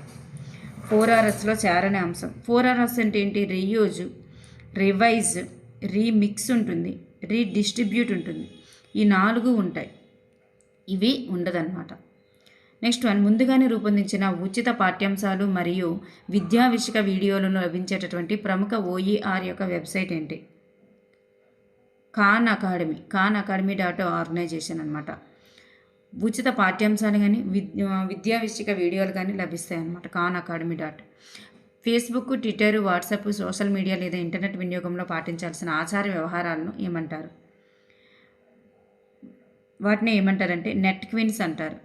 4Rsలో చేరనే అంశం. 4Rs అంటే ఏంటి? రీయూజ్, రివైజ్, రీమిక్స్ ఉంటుంది, రీడిస్ట్రిబ్యూట్ ఉంటుంది. ఈ 4 ఉంటాయి. ఇవి ఉండదన్నమాట. నెక్స్ట్ వన్, ముందుగానే రూపొందించిన ఉచిత పాఠ్యాంశాలు మరియు విద్యా విషయక వీడియోలను లభించేటటువంటి ప్రముఖ OER యొక్క వెబ్సైట్ ఏంటి? ఖాన్ అకాడమీ .ఆర్గనైజేషన్ అనమాట. ఉచిత పాఠ్యాంశాలు కానీ విద్యా విషయక వీడియోలు కానీ లభిస్తాయి అన్నమాట. Khan Academy . Facebook, Twitter, WhatsApp social media లేదా ఇంటర్నెట్ వినియోగంలో పాటించాల్సిన ఆచార వ్యవహారాలను ఏమంటారు? వాటిని ఏమంటారంటే నెట్ క్విట్స్ అంటారు.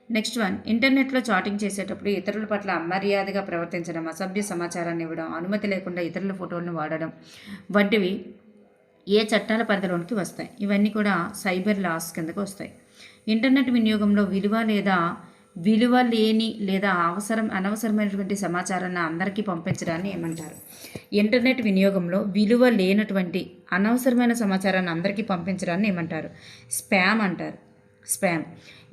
నెక్స్ట్ వన్, ఇంటర్నెట్లో చాటింగ్ చేసేటప్పుడు ఇతరుల పట్ల అమర్యాదగా ప్రవర్తించడం, అసభ్య సమాచారాన్ని ఇవ్వడం, అనుమతి లేకుండా ఇతరుల ఫోటోలను వాడడం వంటివి ఏ చట్టాల పరిధిలోనికి వస్తాయి? ఇవన్నీ కూడా సైబర్ లాస్ కిందకు వస్తాయి. ఇంటర్నెట్ వినియోగంలో విలువ లేని లేదా అనవసరమైనటువంటి సమాచారాన్ని అందరికీ పంపించడాన్ని ఏమంటారు? ఇంటర్నెట్ వినియోగంలో విలువ లేనటువంటి అనవసరమైన సమాచారాన్ని అందరికీ పంపించడాన్ని ఏమంటారు? స్పామ్ అంటారు.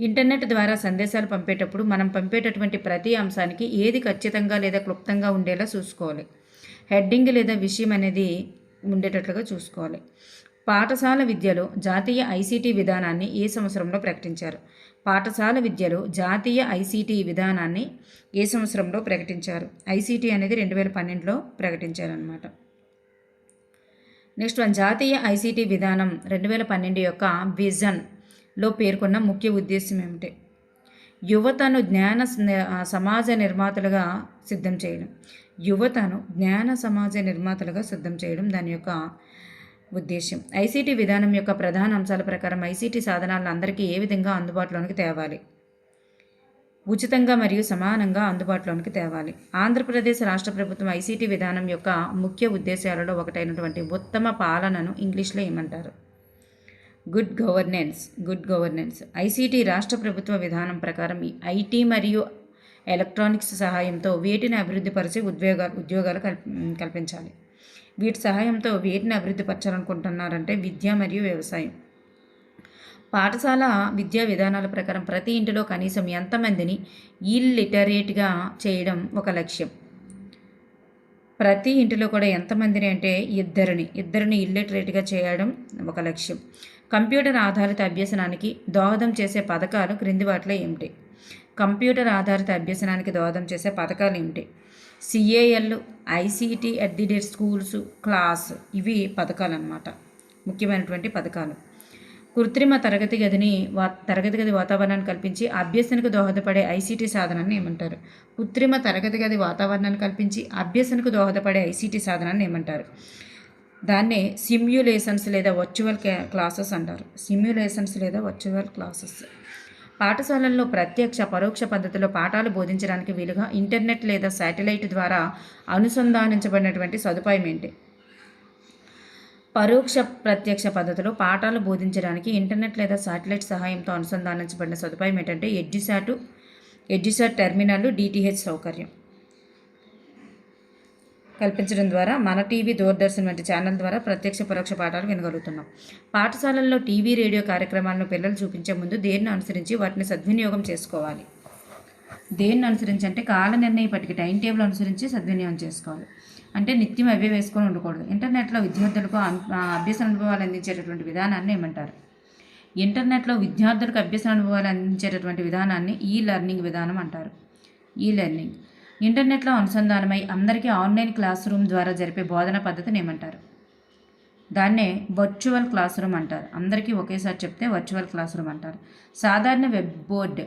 ఇంటర్నెట్ ద్వారా సందేశాలు పంపేటప్పుడు మనం పంపేటటువంటి ప్రతి అంశానికి ఏది ఖచ్చితంగా లేదా క్లుప్తంగా ఉండేలా చూసుకోవాలి. హెడ్డింగ్ లేదా విషయం అనేది ఉండేటట్లుగా చూసుకోవాలి. పాఠశాల విద్యలో జాతీయ ICT విధానాన్ని ఏ సంవత్సరంలో ప్రకటించారు? పాఠశాల విద్యలో జాతీయ ICT విధానాన్ని ఏ సంవత్సరంలో ప్రకటించారు? ICT అనేది 2012లో ప్రకటించారనమాట. నెక్స్ట్ వన్, జాతీయ ICT విధానం 2012 యొక్క విజన్లో పేర్కొన్న ముఖ్య ఉద్దేశం ఏమిటి? యువతను జ్ఞాన సమాజ నిర్మాతలుగా సిద్ధం చేయడం దాని యొక్క ఉద్దేశం. ICT విధానం యొక్క ప్రధాన అంశాల ప్రకారం ICT సాధనాలను అందరికీ ఏ విధంగా అందుబాటులోనికి తేవాలి? ఉచితంగా మరియు సమానంగా అందుబాటులోనికి తేవాలి. ఆంధ్రప్రదేశ్ రాష్ట్ర ప్రభుత్వం ICT విధానం యొక్క ముఖ్య ఉద్దేశాలలో ఒకటైనటువంటి ఉత్తమ పాలనను ఇంగ్లీష్లో ఏమంటారు? Good governance. ICT రాష్ట్ర ప్రభుత్వ విధానం ప్రకారం IT మరియు ఎలక్ట్రానిక్స్ సహాయంతో వేటిని అభివృద్ధిపరిచి ఉద్యోగాలు కల్పించాలి. వీటి సహాయంతో వేటిని అభివృద్ధి పరచాలనుకుంటున్నారంటే విద్య మరియు వ్యవసాయం. పాఠశాల విద్యా విధానాల ప్రకారం ప్రతి ఇంటిలో కనీసం ఎంతమందిని ఇల్లిటరేట్గా చేయడం ఒక లక్ష్యం. ప్రతి ఇంటిలో కూడా ఎంతమందిని అంటే ఇద్దరిని ఇల్లిటరేట్గా చేయడం ఒక లక్ష్యం. కంప్యూటర్ ఆధారిత అభ్యసనానికి దోహదం చేసే పథకాలు క్రింది వాటిలో ఏమిటి? CAL, ICT schools, క్లాస్, ఇవి పథకాలు అన్నమాట, ముఖ్యమైనటువంటి పథకాలు. కృత్రిమ తరగతి గది వాతావరణాన్ని కల్పించి అభ్యసనకు దోహదపడే ICT సాధనాన్ని ఏమంటారు? కృత్రిమ తరగతి గది వాతావరణాన్ని కల్పించి అభ్యసనకు దోహదపడే ICT సాధనాన్ని ఏమంటారు? దాన్నే సిమ్యులేషన్స్ లేదా వర్చువల్ క్లాసెస్ అంటారు. పాఠశాలల్లో ప్రత్యక్ష పరోక్ష పద్ధతిలో పాఠాలు బోధించడానికి వీలుగా ఇంటర్నెట్ లేదా శాటిలైట్ ద్వారా అనుసంధానించబడినటువంటి సదుపాయం ఏంటి? ప్రత్యక్ష పద్ధతిలో పాఠాలు బోధించడానికి ఇంటర్నెట్ లేదా శాటిలైట్ సహాయంతో అనుసంధానించబడిన సదుపాయం ఏంటంటే ఎడ్యుసాట్ టెర్మినల్, DTH సౌకర్యం కల్పించడం ద్వారా మన టీవీ, దూరదర్శన్ వంటి ఛానల్ ద్వారా ప్రత్యక్ష పరోక్ష పాఠాలు వినగలుగుతున్నాం. పాఠశాలల్లో టీవీ, రేడియో కార్యక్రమాలను పిల్లలు చూపించే ముందు దేన్ని అనుసరించి వాటిని సద్వినియోగం చేసుకోవాలి? అంటే కాల నిర్ణయ పట్టిక, టైం టేబుల్ అనుసరించి సద్వినియోగం చేసుకోవాలి. అంటే నిత్యం అవే వేసుకొని ఉండకూడదు. ఇంటర్నెట్లో విద్యార్థులకు అభ్యసన అనుభవాలు అందించేటటువంటి విధానాన్ని ఏమంటారు? ఈ-లెర్నింగ్ విధానం అంటారు. ఇంటర్నెట్లో అనుసంధానమై అందరికీ ఆన్లైన్ క్లాస్ రూమ్ ద్వారా జరిపే బోధన పద్ధతిని ఏమంటారు? దాన్నే వర్చువల్ క్లాస్ రూమ్ అంటారు. అందరికీ ఒకేసారి చెప్తే వర్చువల్ క్లాస్ రూమ్ అంటారు. సాధారణ వెబ్ బోర్డు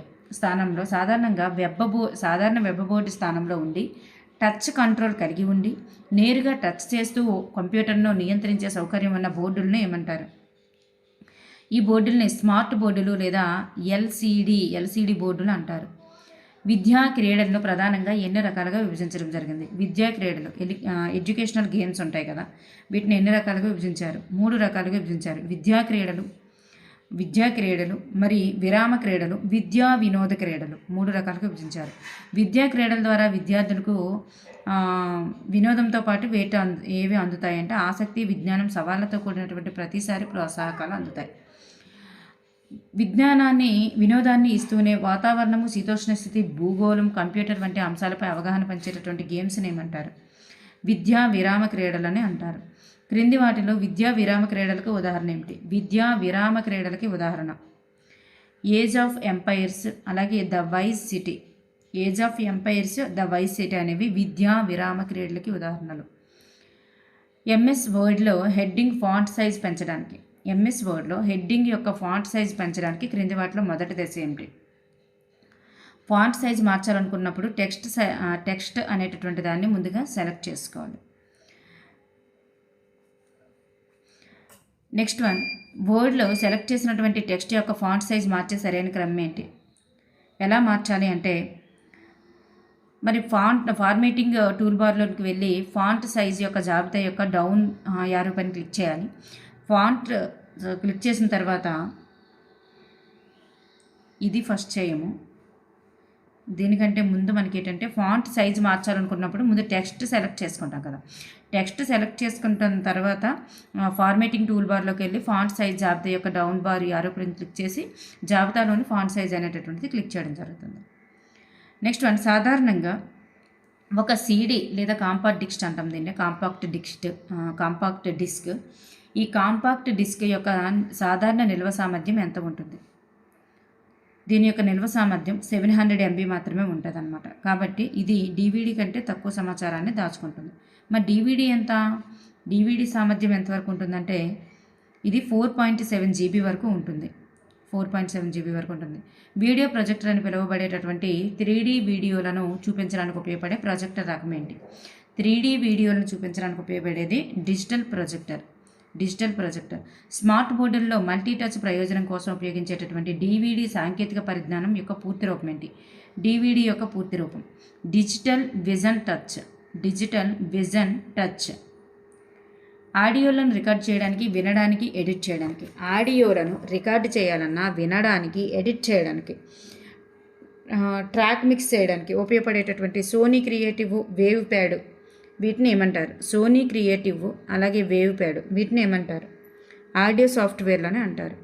స్థానంలో ఉండి టచ్ కంట్రోల్ కలిగి ఉండి నేరుగా టచ్ చేస్తూ కంప్యూటర్ను నియంత్రించే సౌకర్యం ఉన్న బోర్డులను ఏమంటారు? ఈ బోర్డుల్ని స్మార్ట్ బోర్డులు లేదా LCD బోర్డులు అంటారు. విద్యా క్రీడలను ప్రధానంగా ఎన్ని రకాలుగా విభజించడం జరిగింది? విద్యా క్రీడలు, ఎడ్యుకేషనల్ గేమ్స్ ఉంటాయి కదా, వీటిని ఎన్ని రకాలుగా విభజించారు? 3 రకాలుగా విభజించారు. విద్యా క్రీడలు మరి విరామ క్రీడలు, విద్యా వినోద క్రీడలు 3 రకాలుగా విభజించారు. విద్యా క్రీడల ద్వారా విద్యార్థులకు వినోదంతో పాటు ఏవి అందుతాయంటే ఆసక్తి, విజ్ఞానం, సవాళ్లతో కూడినటువంటి ప్రతిసారి ప్రోత్సాహకాలు అందుతాయి. వినోదాన్ని ఇస్తూనే వాతావరణము, శీతోష్ణ స్థితి, భూగోళం, కంప్యూటర్ వంటి అంశాలపై అవగాహన పెంచేటటువంటి గేమ్స్ని ఏమంటారు? విద్యా విరామ క్రీడలని అంటారు. క్రింది వాటిలో విద్యా విరామ క్రీడలకు ఉదాహరణ ఏమిటి? విద్యా విరామ క్రీడలకి ఉదాహరణ ఏజ్ ఆఫ్ ఎంపైర్స్, అలాగే the Vice City. Age of Empires, the Vice City అనేవి విద్యా విరామ క్రీడలకి ఉదాహరణలు. ఎంఎస్ వర్డ్లో హెడ్డింగ్ ఫాంట్ సైజ్ పెంచడానికి, ఎంఎస్ వర్డ్లో హెడ్డింగ్ యొక్క ఫాంట్ సైజ్ పెంచడానికి క్రింది వాటిలో మొదటి దశ ఏమిటి? ఫాంట్ సైజ్ మార్చాలనుకున్నప్పుడు టెక్స్ట్ అనేటటువంటి దాన్ని ముందుగా సెలెక్ట్ చేసుకోవాలి. నెక్స్ట్ వన్, వర్డ్లో సెలెక్ట్ చేసినటువంటి టెక్స్ట్ యొక్క ఫాంట్ సైజ్ మార్చే సరైన క్రమం ఏంటి? ఎలా మార్చాలి అంటే మరి ఫార్మేటింగ్ టూల్ బార్లోకి వెళ్ళి ఫాంట్ సైజ్ యొక్క జాబితా యొక్క డౌన్ యారో పైన క్లిక్ చేయాలి. ఫాంట్ క్లిక్ చేసిన తర్వాత ఇది ఫస్ట్ చేయము. దీనికంటే ముందు మనకి ఏంటంటే ఫాంట్ సైజ్ మార్చాలనుకున్నప్పుడు ముందు టెక్స్ట్ సెలెక్ట్ చేసుకుంటాం కదా. టెక్స్ట్ సెలెక్ట్ చేసుకుంటున్న తర్వాత ఫార్మేటింగ్ టూల్ బార్లోకి వెళ్ళి ఫాంట్ సైజ్ జాబితా యొక్క డౌన్ బార్ యారో పైన క్లిక్ చేసి జాబితాలోని ఫాంట్ సైజ్ అనేటటువంటిది క్లిక్ చేయడం జరుగుతుంది. నెక్స్ట్ వన్, సాధారణంగా ఒక సీడీ లేదా కాంపాక్ట్ డిస్క్ అంటాం దీన్ని, కాంపాక్ట్ డిస్క్. ఈ కాంపాక్ట్ డిస్క్ యొక్క సాధారణ నిల్వ సామర్థ్యం ఎంత ఉంటుంది? దీని యొక్క నిల్వ సామర్థ్యం 700 MB మాత్రమే ఉంటుంది అనమాట. కాబట్టి ఇది DVD కంటే తక్కువ సమాచారాన్ని దాచుకుంటుంది. మరి DVD ఎంత? DVD సామర్థ్యం ఎంతవరకు ఉంటుందంటే ఇది 4.7 GB వరకు ఉంటుంది. 4.7 GB వరకు ఉంటుంది. వీడియో ప్రొజెక్టర్ అని పిలువబడేటటువంటి 3D వీడియోలను చూపించడానికి ఉపయోగపడే ప్రొజెక్టర్ రకం ఏంటి? 3D వీడియోలను చూపించడానికి ఉపయోగపడేది డిజిటల్ ప్రొజెక్టర్. స్మార్ట్ బోర్డుల్లో మల్టీ టచ్ ప్రయోజనం కోసం ఉపయోగించేటటువంటి DVD సాంకేతిక పరిజ్ఞానం యొక్క పూర్తి రూపం ఏంటి? DVD యొక్క పూర్తి రూపం డిజిటల్ విజన్ టచ్. ఆడియోలను రికార్డ్ చేయడానికి, వినడానికి, ఎడిట్ చేయడానికి. ఆడియోలను రికార్డ్ చేయాలన్నా, వినడానికి, ఎడిట్ చేయడానికి, ట్రాక్ మిక్స్ చేయడానికి ఉపయోగపడేటటువంటి సోనీ క్రియేటివ్, వేవ్ ప్యాడ్ వీటిని ఏమంటారు? సోనీ క్రియేటివ్ అలాగే వేవ్ ప్యాడ్ వీటిని ఏమంటారు? ఆడియో సాఫ్ట్వేర్లని అంటారు.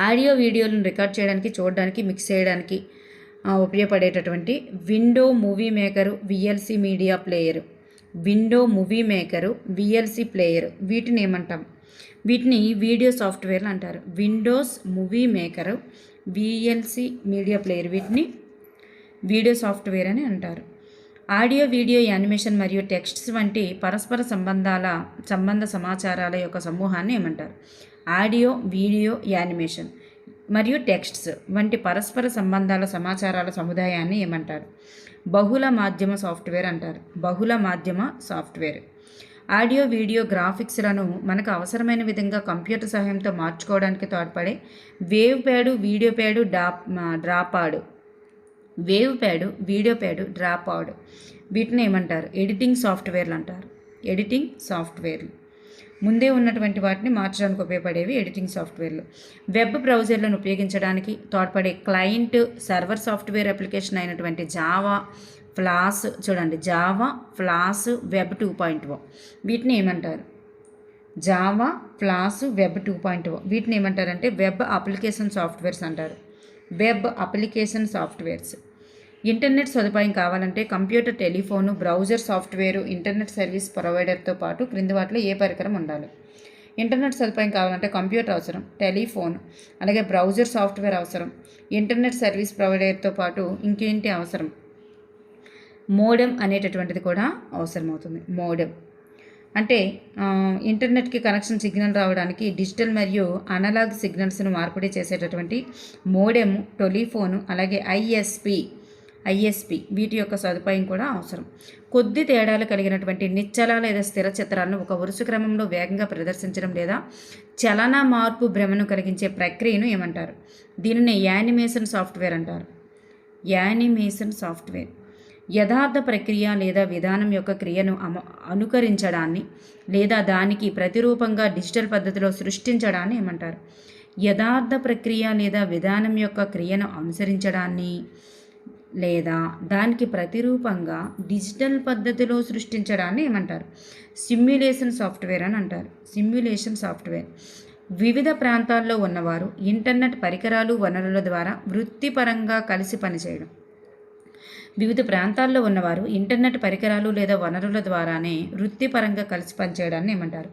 ఆడియో వీడియోలను రికార్డ్ చేయడానికి, చూడడానికి, మిక్స్ చేయడానికి ఉపయోగపడేటటువంటి window movie maker, VLC media player. వీటిని ఏమంటాం? వీటిని వీడియో సాఫ్ట్వేర్లు అంటారు. Windows Movie maker, VLC media player వీటిని వీడియో సాఫ్ట్వేర్ అని అంటారు. ఆడియో, వీడియో, యానిమేషన్ మరియు టెక్స్ట్స్ వంటి పరస్పర సంబంధ సమాచారాల యొక్క సమూహాన్ని ఏమంటారు? ఆడియో, వీడియో, యానిమేషన్ మరియు టెక్స్ట్స్ వంటి పరస్పర సమాచారాల సముదాయాన్ని ఏమంటారు? బహుళ మాధ్యమ సాఫ్ట్వేర్ అంటారు. ఆడియో, వీడియో, గ్రాఫిక్స్లను మనకు అవసరమైన విధంగా కంప్యూటర్ సహాయంతో మార్చుకోవడానికి తోడ్పడే వేవ్ ప్యాడ్, వీడియో ప్యాడ్, డ్రాపాడ్ వీటిని ఏమంటారు? ఎడిటింగ్ సాఫ్ట్వేర్లు అంటారు. ముందే ఉన్నటువంటి వాటిని మార్చడానికి ఉపయోగపడేవి ఎడిటింగ్ సాఫ్ట్వేర్లు. వెబ్ బ్రౌజర్లను ఉపయోగించడానికి తోడ్పడే క్లయింట్ సర్వర్ సాఫ్ట్వేర్ అప్లికేషన్ అయినటువంటి జావా, ఫ్లాష్ వెబ్ 2.0 వీటిని ఏమంటారు? వీటిని ఏమంటారంటే వెబ్ అప్లికేషన్ సాఫ్ట్వేర్స్. ఇంటర్నెట్ సదుపాయం కావాలంటే computer, telephone, browser software, internet service ప్రొవైడర్తో పాటు క్రింది వాటిలో ఏ పరికరం ఉండాలి? ఇంటర్నెట్ సదుపాయం కావాలంటే కంప్యూటర్ అవసరం, టెలిఫోన్ అలాగే బ్రౌజర్ సాఫ్ట్వేర్ అవసరం, ఇంటర్నెట్ సర్వీస్ ప్రొవైడర్తో పాటు ఇంకేంటి అవసరం? మోడెం అనేటటువంటిది కూడా అవసరమవుతుంది. అంటే ఇంటర్నెట్కి కనెక్షన్ సిగ్నల్ రావడానికి డిజిటల్ మరియు అనలాగ్ సిగ్నల్స్ను మార్పిడి చేసేటటువంటి మోడెం, టెలిఫోను అలాగే ఐఎస్పి వీటి యొక్క సదుపాయం కూడా అవసరం. కొద్ది తేడాలు కలిగినటువంటి నిశ్చల లేదా స్థిర చిత్రాలను ఒక వరుస క్రమంలో వేగంగా ప్రదర్శించడం లేదా చలన మార్పు భ్రమను కలిగించే ప్రక్రియను ఏమంటారు? దీనిని యానిమేషన్ సాఫ్ట్వేర్ అంటారు. యథార్థ ప్రక్రియ లేదా విధానం యొక్క క్రియను అనుకరించడాన్ని లేదా దానికి ప్రతిరూపంగా డిజిటల్ పద్ధతిలో సృష్టించడాన్ని ఏమంటారు? యథార్థ ప్రక్రియ లేదా విధానం యొక్క క్రియను అనుసరించడాన్ని లేదా దానికి ప్రతిరూపంగా డిజిటల్ పద్ధతిలో సృష్టించడాన్ని ఏమంటారు? సిమ్యులేషన్ సాఫ్ట్వేర్ అని అంటారు. వివిధ ప్రాంతాల్లో ఉన్నవారు ఇంటర్నెట్ పరికరాలు, వనరుల ద్వారా వృత్తిపరంగా కలిసి పనిచేయడం. వివిధ ప్రాంతాల్లో ఉన్నవారు ఇంటర్నెట్ పరికరాలు లేదా వనరుల ద్వారానే వృత్తిపరంగా కలిసి పనిచేయడాన్ని ఏమంటారు?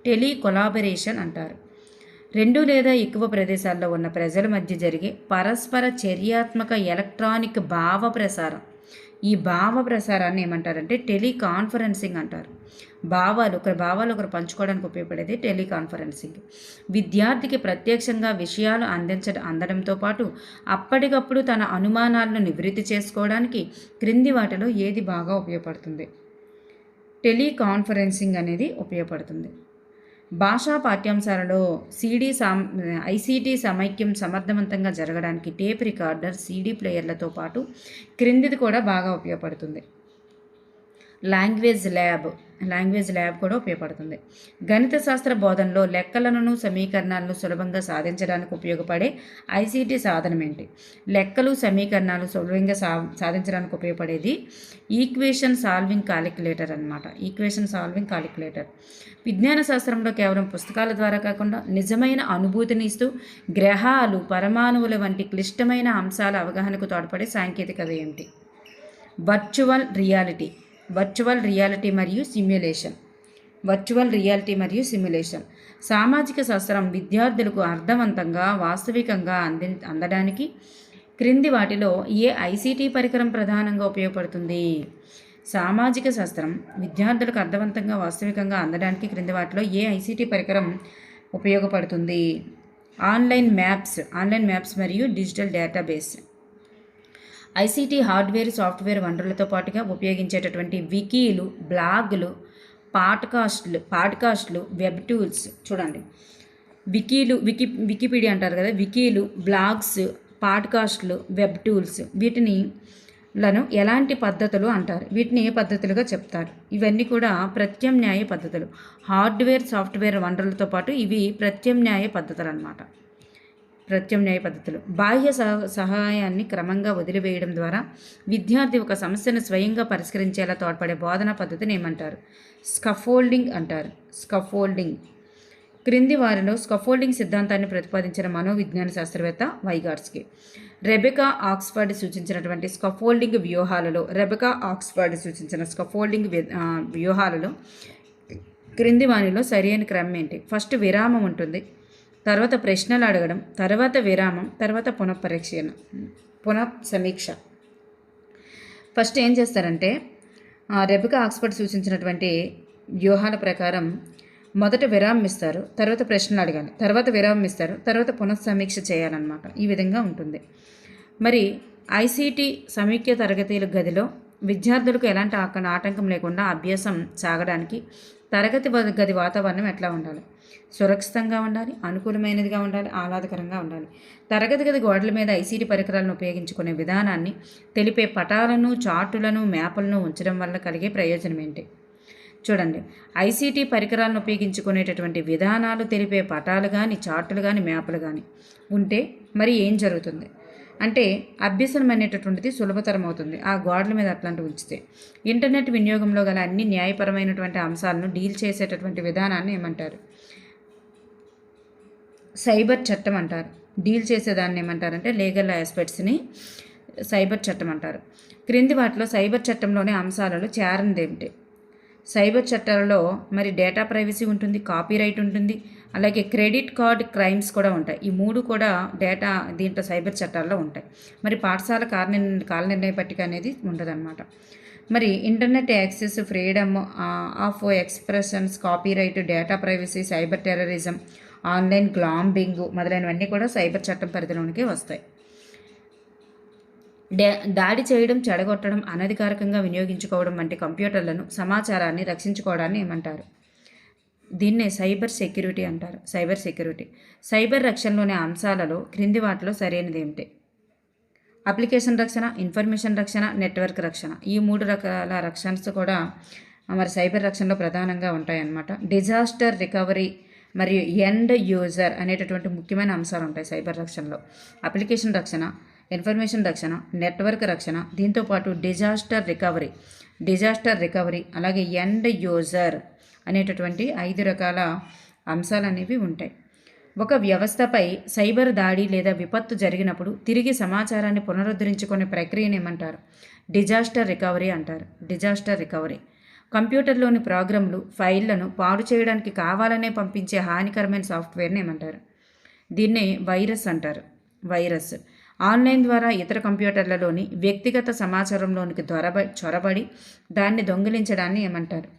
టెలి కొలాబరేషన్ అంటారు. 2 లేదా ఎక్కువ ప్రదేశాల్లో ఉన్న ప్రజల మధ్య జరిగే పరస్పర చర్యాత్మక ఎలక్ట్రానిక్ భావ ప్రసారం. ఈ భావ ప్రసారాన్ని ఏమంటారంటే టెలికాన్ఫరెన్సింగ్ అంటారు. భావాలు ఒకరు పంచుకోవడానికి ఉపయోగపడేది టెలికాన్ఫరెన్సింగ్. విద్యార్థికి ప్రత్యక్షంగా విషయాలు అందడంతో పాటు అప్పటికప్పుడు తన అనుమానాలను నివృత్తి చేసుకోవడానికి క్రింది వాటిలో ఏది బాగా ఉపయోగపడుతుంది? టెలికాన్ఫరెన్సింగ్ అనేది ఉపయోగపడుతుంది. భాషా పాఠ్యాంశాలలో ఐసీటీ సమైక్యం సమర్థవంతంగా జరగడానికి టేప్ రికార్డర్, సీడీ ప్లేయర్లతో పాటు క్రిందిది కూడా బాగా ఉపయోగపడుతుంది. లాంగ్వేజ్ ల్యాబ్ కూడా ఉపయోగపడుతుంది. గణిత శాస్త్ర బోధనలో లెక్కలను సమీకరణాలను సులభంగా సాధించడానికి ఉపయోగపడే ఐసీటీ సాధనం ఏంటి? లెక్కలు సమీకరణాలు సులభంగా సాధించడానికి ఉపయోగపడేది ఈక్వేషన్ సాల్వింగ్ కాలిక్యులేటర్ అన్నమాట. Equation solving calculator. విజ్ఞాన శాస్త్రంలో కేవలం పుస్తకాల ద్వారా కాకుండా నిజమైన అనుభూతిని ఇస్తూ గ్రహాలు, పరమాణువుల వంటి క్లిష్టమైన అంశాల అవగాహనకు తోడ్పడే సాంకేతికత ఏమిటి? వర్చువల్ రియాలిటీ మరియు సిమ్యులేషన్. సామాజిక శాస్త్రం విద్యార్థులకు అర్థవంతంగా, వాస్తవికంగా అందడానికి క్రింది వాటిలో ఏ ఐసీటీ పరికరం ప్రధానంగా ఉపయోగపడుతుంది? సామాజిక శాస్త్రం విద్యార్థులకు అర్థవంతంగా, వాస్తవికంగా అందడానికి క్రింది వాటిలో ఏ ఐసీటీ పరికరం ఉపయోగపడుతుంది? ఆన్లైన్ మ్యాప్స్ మరియు digital database. ICT hardware, software వనరులతో పాటుగా ఉపయోగించేటటువంటి వికీలు, బ్లాగులు, పాడ్కాస్ట్లు, వెబ్ టూల్స్. చూడండి, వికీపీడియా అంటారు కదా, వికీలు, బ్లాగ్స్, పాడ్కాస్ట్లు, వెబ్ టూల్స్, వీటిని ఎలాంటి పద్ధతులు అంటారు? వీటిని ఏ పద్ధతులుగా చెప్తారు? ఇవన్నీ కూడా ప్రత్యామ్నాయ పద్ధతులు. హార్డ్వేర్, సాఫ్ట్వేర్ వనరులతో పాటు ఇవి ప్రత్యామ్నాయ పద్ధతులు అన్నమాట. బాహ్య సహాయాన్ని క్రమంగా వదిలివేయడం ద్వారా విద్యార్థి ఒక సమస్యను స్వయంగా పరిష్కరించేలా తోడ్పడే బోధనా పద్ధతిని ఏమంటారు? స్కఫోల్డింగ్ అంటారు. క్రింది వారిలో స్కఫోల్డింగ్ సిద్ధాంతాన్ని ప్రతిపాదించిన మనోవిజ్ఞాన శాస్త్రవేత్త వైగాట్స్కీ. రెబెకా ఆక్స్ఫర్డ్ సూచించినటువంటి స్కఫోల్డింగ్ వ్యూహాలలో క్రింది వానిలో సరైన క్రమం ఏంటి? ఫస్ట్ విరామం ఉంటుంది, తర్వాత ప్రశ్నలు అడగడం, తర్వాత విరామం, తర్వాత పునఃసమీక్ష. ఫస్ట్ ఏం చేస్తారంటే రెబెకా ఆక్స్ఫర్డ్ సూచించినటువంటి వ్యూహాల ప్రకారం మొదట విరామం ఇస్తారు, తర్వాత ప్రశ్నలు అడగాలి, తర్వాత విరామం ఇస్తారు, తర్వాత పునఃసమీక్ష చేయాలన్నమాట. ఈ విధంగా ఉంటుంది. మరి ఐసీటీ సమీక్ష తరగతుల గదిలో విద్యార్థులకు ఎలాంటి ఆటంకం లేకుండా అభ్యాసం సాగడానికి తరగతి గది వాతావరణం ఎట్లా ఉండాలి? సురక్షితంగా ఉండాలి, అనుకూలమైనదిగా ఉండాలి, ఆహ్లాదకరంగా ఉండాలి. తరగతి గది గోడల మీద ఐసీటీ పరికరాలను ఉపయోగించుకునే విధానాన్ని తెలిపే పటాలను, చార్టులను, మ్యాపులను ఉంచడం వల్ల కలిగే ప్రయోజనం ఏంటి? చూడండి, ఐసీటీ పరికరాలను ఉపయోగించుకునేటటువంటి విధానాలు తెలిపే పటాలు కానీ, చార్టులు కానీ, మ్యాపులు కానీ ఉంటే మరి ఏం జరుగుతుంది అంటే అభ్యసనం అనేటటువంటిది సులభతరం అవుతుంది. ఆ గోడల మీద అట్లాంటివి ఉంచితే ఇంటర్నెట్ వినియోగంలో గల అన్ని న్యాయపరమైనటువంటి అంశాలను డీల్ చేసేటటువంటి విధానాన్ని ఏమంటారు? సైబర్ చట్టం అంటారు. డీల్ చేసేదాన్ని ఏమంటారంటే లీగల్ ఆస్పెక్ట్స్ని సైబర్ చట్టం అంటారు. క్రింది వాటిలో సైబర్ చట్టంలోని అంశాలలో చేరనిదేమిటి? సైబర్ చట్టాలలో మరి డేటా ప్రైవసీ ఉంటుంది, కాపీరైట్ ఉంటుంది, అలాగే క్రెడిట్ కార్డ్ క్రైమ్స్ కూడా ఉంటాయి. ఈ 3 కూడా దీంట్లో సైబర్ చట్టాల్లో ఉంటాయి. మరి పాఠశాల కాల నిర్ణయ పట్టిక అనేది ఉండదన్నమాట. మరి internet access, freedom of expressions, copyright, data privacy, cyber terrorism, online gambling మొదలైనవన్నీ కూడా సైబర్ చట్టం పరిధిలోనికి వస్తాయి. దాడి చేయడం, చెడగొట్టడం, అనధికారికంగా వినియోగించుకోవడం వంటి కంప్యూటర్లను, సమాచారాన్ని రక్షించుకోవడాన్ని ఏమంటారు? దీన్నే సైబర్ సెక్యూరిటీ అంటారు. సైబర్ రక్షణలోని అంశాలలో క్రింది వాటిలో సరైనది ఏమిటి? అప్లికేషన్ రక్షణ, ఇన్ఫర్మేషన్ రక్షణ, నెట్వర్క్ రక్షణ. ఈ 3 రకాల రక్షణస్ కూడా మరి సైబర్ రక్షణలో ప్రధానంగా ఉంటాయన్నమాట. డిజాస్టర్ రికవరీ మరియు ఎండ్ యూజర్ అనేటటువంటి ముఖ్యమైన అంశాలు ఉంటాయి సైబర్ రక్షణలో. అప్లికేషన్ రక్షణ, ఇన్ఫర్మేషన్ రక్షణ, నెట్వర్క్ రక్షణ, దీంతోపాటు డిజాస్టర్ రికవరీ, అలాగే ఎండ్ యూజర్ అనేటటువంటి 5 రకాల అంశాలు అనేవి ఉంటాయి. ఒక వ్యవస్థపై సైబర్ దాడి లేదా విపత్తు జరిగినప్పుడు తిరిగి సమాచారాన్ని పునరుద్ధరించుకునే ప్రక్రియను ఏమంటారు? డిజాస్టర్ రికవరీ అంటారు. డిజాస్టర్ రికవరీ కంప్యూటర్లోని ప్రోగ్రాంలు ఫైళ్లను పాడు చేయడానికి కావాలనే పంపించే హానికరమైన సాఫ్ట్వేర్ని ఏమంటారు? దీన్నే వైరస్ అంటారు. వైరస్ ఆన్లైన్ ద్వారా ఇతర కంప్యూటర్లలోని వ్యక్తిగత సమాచారంలోనికి చొరబడి దాన్ని దొంగిలించడాన్ని ఏమంటారు?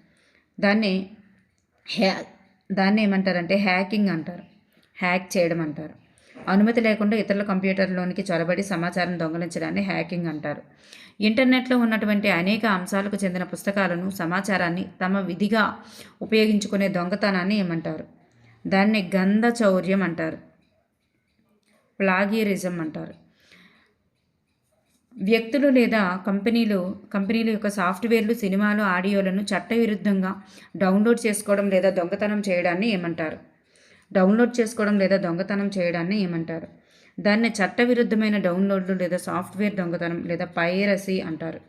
దాన్ని ఏమంటారంటే హ్యాకింగ్ అంటారు. హ్యాక్ చేయడం అంటారు. అనుమతి లేకుండా ఇతరుల కంప్యూటర్లోనికి చొరబడి సమాచారం దొంగిలించడాన్ని హ్యాకింగ్ అంటారు. ఇంటర్నెట్లో ఉన్నటువంటి అనేక అంశాలకు చెందిన పుస్తకాలను సమాచారాన్ని తమ విధిగా ఉపయోగించుకునే దొంగతనాన్ని ఏమంటారు? దాన్ని గంధ చౌర్యం అంటారు. ప్లాగియరిజం అంటారు. వ్యక్తులు లేదా కంపెనీల యొక్క సాఫ్ట్వేర్లు, సినిమాలు, ఆడియోలను చట్టవిరుద్ధంగా డౌన్లోడ్ చేసుకోవడం లేదా దొంగతనం చేయడాన్ని ఏమంటారు? దాన్ని చట్టవిరుద్ధమైన డౌన్లోడ్లు లేదా సాఫ్ట్వేర్ దొంగతనం లేదా పైరసీ అంటారు.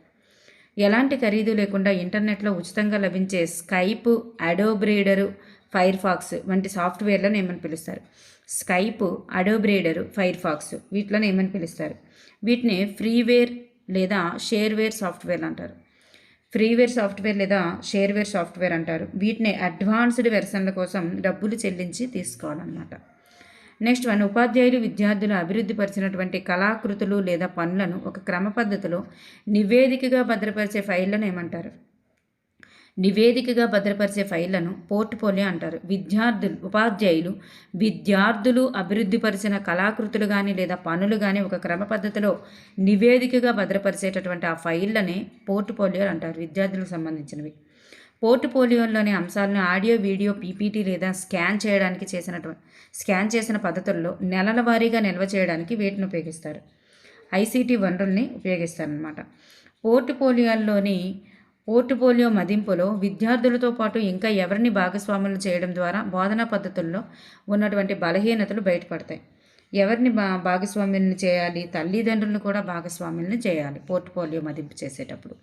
ఎలాంటి ఖరీదు లేకుండా ఇంటర్నెట్లో ఉచితంగా లభించే Skype, Adobe Reader, Firefox వంటి సాఫ్ట్వేర్లను ఏమని పిలుస్తారు? Skype, Adobe Reader, Firefox వీటిలను ఏమని పిలుస్తారు? వీటిని ఫ్రీవేర్ లేదా షేర్వేర్ సాఫ్ట్వేర్ అంటారు. ఫ్రీవేర్ సాఫ్ట్వేర్ లేదా షేర్వేర్ సాఫ్ట్వేర్ అంటారు. వీటిని అడ్వాన్స్డ్ వెర్షన్ల కోసం డబ్బులు చెల్లించి తీసుకోవాలన్నమాట. నెక్స్ట్ వన్, ఉపాధ్యాయులు విద్యార్థులు అభివృద్ధి పరిచినటువంటి కళాకృతులు లేదా పనులను ఒక క్రమ పద్ధతిలో నివేదికగా భద్రపరిచే ఫైళ్లను ఏమంటారు? పోర్ట్ఫోలియో అంటారు. విద్యార్థులు అభివృద్ధి పరిచిన కళాకృతులు కానీ లేదా పనులు కానీ ఒక క్రమ పద్ధతిలో నివేదికగా భద్రపరిచేటటువంటి ఆ ఫైళ్ళనే పోర్ట్ఫోలియో అంటారు. విద్యార్థులకు సంబంధించినవి. పోర్ట్ఫోలియోలోని అంశాలను ఆడియో, వీడియో, పీపీటీ లేదా స్కాన్ చేసిన పద్ధతుల్లో నెలల వారీగా నిల్వ చేయడానికి వీటిని ఉపయోగిస్తారు. ఐసీటీ వనరుల్ని ఉపయోగిస్తారనమాట. పోర్ట్ఫోలియో మదింపులో విద్యార్థులతో పాటు ఇంకా ఎవరిని భాగస్వాములు చేయడం ద్వారా బోధనా పద్ధతుల్లో ఉన్నటువంటి బలహీనతలు బయటపడతాయి. ఎవరిని భాగస్వామ్యులను చేయాలి? తల్లిదండ్రులను కూడా భాగస్వామ్యులను చేయాలి పోర్ట్ఫోలియో మదింపు చేసేటప్పుడు.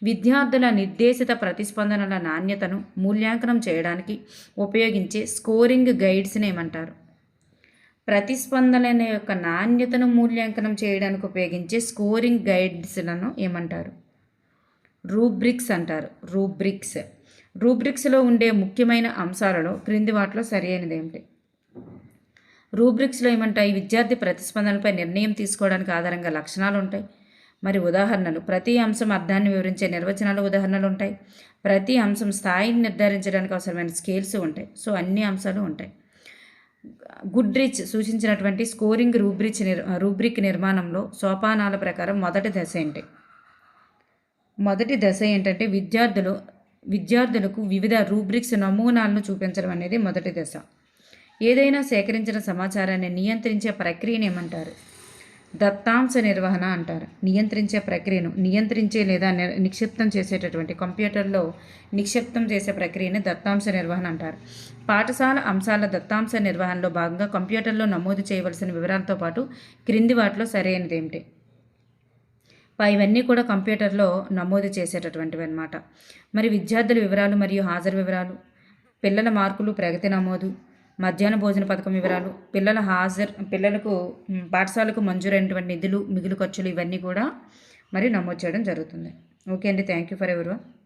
విద్యార్థుల నిర్దేశిత ప్రతిస్పందనల నాణ్యతను మూల్యాంకనం చేయడానికి ఉపయోగించే స్కోరింగ్ గైడ్స్ని ఏమంటారు? ప్రతిస్పందన యొక్క నాణ్యతను మూల్యాంకనం చేయడానికి ఉపయోగించే స్కోరింగ్ గైడ్స్లను ఏమంటారు? రూబ్రిక్స్ అంటారు. రూబ్రిక్స్లో ఉండే ముఖ్యమైన అంశాలలో క్రింది వాటిలో సరైనది ఏమిటి? రూబ్రిక్స్లో ఏమంటాయి? విద్యార్థి ప్రతిస్పందనలపై నిర్ణయం తీసుకోవడానికి ఆధారంగా లక్షణాలు ఉంటాయి. మరి ఉదాహరణలు, ప్రతి అంశం అర్థాన్ని వివరించే నిర్వచనాలు, ఉదాహరణలు ఉంటాయి. ప్రతి అంశం స్థాయిని నిర్ధారించడానికి అవసరమైన స్కేల్స్ ఉంటాయి. సో అన్ని అంశాలు ఉంటాయి. గుడ్రిచ్ సూచించినటువంటి స్కోరింగ్ రూబ్రిక్ నిర్మాణంలో సోపానాల ప్రకారం మొదటి దశ ఏంటంటే విద్యార్థులకు వివిధ రూబ్రిక్స్ నమూనాలను చూపించడం అనేది మొదటి దశ. ఏదైనా సేకరించిన సమాచారాన్ని నియంత్రించే ప్రక్రియను ఏమంటారు? దత్తాంశ నిర్వహణ అంటారు. నియంత్రించే ప్రక్రియను లేదా నిక్షిప్తం చేసేటటువంటి కంప్యూటర్లో నిక్షిప్తం చేసే ప్రక్రియని దత్తాంశ నిర్వహణ అంటారు. పాఠశాల అంశాల దత్తాంశ నిర్వహణలో భాగంగా కంప్యూటర్లో నమోదు చేయవలసిన వివరాలతో పాటు క్రింది వాటిలో సరైనది ఏమిటి? ఇవన్నీ కూడా కంప్యూటర్లో నమోదు చేసేటటువంటివి అన్నమాట. మరి విద్యార్థుల వివరాలు మరియు హాజరు వివరాలు, పిల్లల మార్కులు, ప్రగతి నమోదు, మధ్యాహ్న భోజన పథకం వివరాలు, పిల్లలకు పాఠశాలకు మంజూరైనటువంటి నిధులు, మిగులు ఖర్చులు ఇవన్నీ కూడా మరి నమోదు చేయడం జరుగుతుంది. ఓకే అండి, థ్యాంక్ యూ ఫర్ ఎవరీవన్.